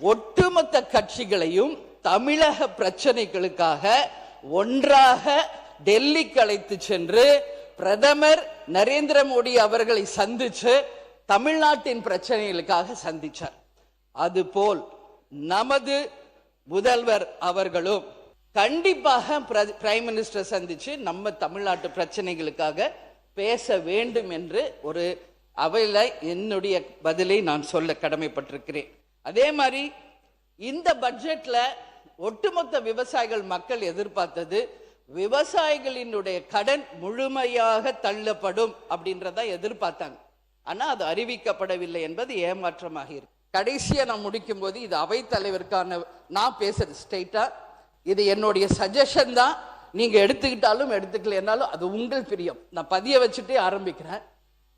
ஒட்டுமொத்த கட்சிகளையும் தமிழக பிரச்சனைகளுக்காக ஒன்றாக டெல்லிக்கு அழைத்து சென்று பிரதமர் நரேந்திர மோடி அவர்களை சந்திச்சு தமிழ்நாட்டின் பிரச்சனைகளுக்காக சந்திச்சார். அதுபோல் நமது முதல்வர் அவர்களும் கண்டிப்பாக பிரைம் மினிஸ்டர் சந்திச்சு நம்ம தமிழ்நாட்டு பிரச்சனைகளுக்காக பேச வேண்டும் என்று ஒரு அவையில் என்னுடைய பதிலை நான் சொல்ல கடமைப்பட்டிருக்கிறேன். அதே மாதிரி இந்த பட்ஜெட்ல ஒட்டுமொத்த விவசாயிகள் மக்கள் எதிர்பார்த்தது விவசாயிகளினுடைய கடன் முழுமையாக தள்ளப்படும் அப்படின்றத எதிர்பார்த்தாங்க. ஆனா அது அறிவிக்கப்படவில்லை என்பது ஏமாற்றமாக இருக்கு. கடைசியா நான் முடிக்கும் போது இது அவைத்தலைவருக்கான நான் பேசுறது ஸ்ட்ரெயிட்டா, இது என்னுடைய சஜஷன் தான். நீங்க எடுத்துக்கிட்டாலும் எடுத்துக்கலனாலும் அது உங்கள் பிரியம். நான் பதிய வச்சுட்டே ஆரம்பிக்கிறேன்.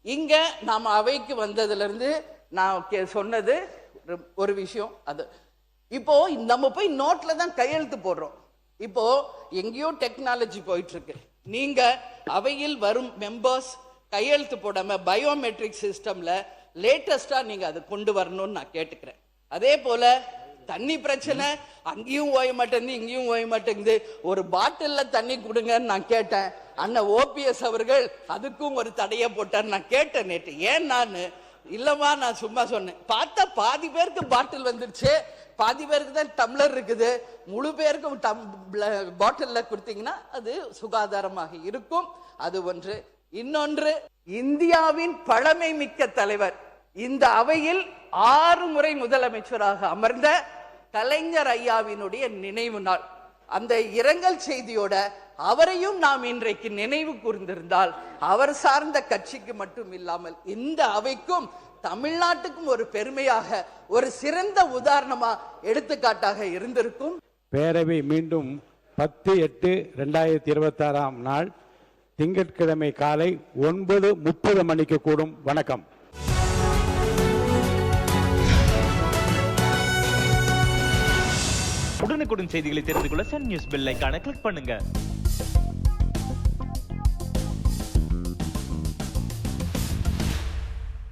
இங்க நாம அவைக்கு வந்ததுல இருந்து நான் சொன்னது ஒரு விஷயம். அது இப்போ நம்ம போய் நோட்ல தான் கையெழுத்து போடுறோம். இப்போ எங்கேயோ டெக்னாலஜி போயிட்டு இருக்கு. நீங்க அவையில் வரும் மெம்பர்ஸ் கையெழுத்து போடாம பயோமெட்ரிக் சிஸ்டம்ல லேட்டஸ்டா நீங்க அதை கொண்டு வரணும்னு நான் கேட்டுக்கிறேன். அதே போல தண்ணி பிரச்சனை அங்கேயும் ஓய மாட்டேங்குது, இங்கேயும் ஓய மாட்டேங்குது. ஒரு பாட்டில்ல தண்ணி கொடுங்கன்னு நான் கேட்டேன். அண்ணன் ஓபிஎஸ் அவர்கள் அதுக்கும் ஒரு தடையை போட்டார். நான் கேட்டேன் நேற்று, ஏன் நான் இல்லமா நான் சும்மா சொன்னேன். பார்த்தா பாதி பேருக்கு பாட்டில் வந்துருச்சு, பாதி பேருக்கு தான் டம்ளர் இருக்குது. முழு பேருக்கும் பாட்டில்ல கொடுத்தீங்கன்னா அது சுகாதாரமாக இருக்கும். அது ஒன்று. இன்னொன்று, இந்தியாவின் பழமை மிக்க தலைவர், இந்த அவையில் 6 முறை முதலமைச்சராக அமர்ந்த கலைஞர் ஐயாவினுடைய நினைவு நாள். அந்த இரங்கல் செய்தியோட அவரையும் நாம் இன்றைக்கு நினைவு கூர்ந்திருந்தால் அவர் சார்ந்த கட்சிக்கு மட்டும் இல்லாமல் இந்த அவைக்கும் தமிழ்நாட்டுக்கும் ஒரு பெருமையாக, ஒரு சிறந்த உதாரணமா எடுத்துக்காட்டாக இருந்திருக்கும். பேரவை மீண்டும் 10/8/2026 நாள் திங்கட்கிழமை காலை 9:30 மணிக்கு கூடும். வணக்கம். உடனுக்குடன் செய்திகளை தெரிந்து கொள்ள சன் நியூஸ் பெல் ஐகானை கிளிக் பண்ணுங்க.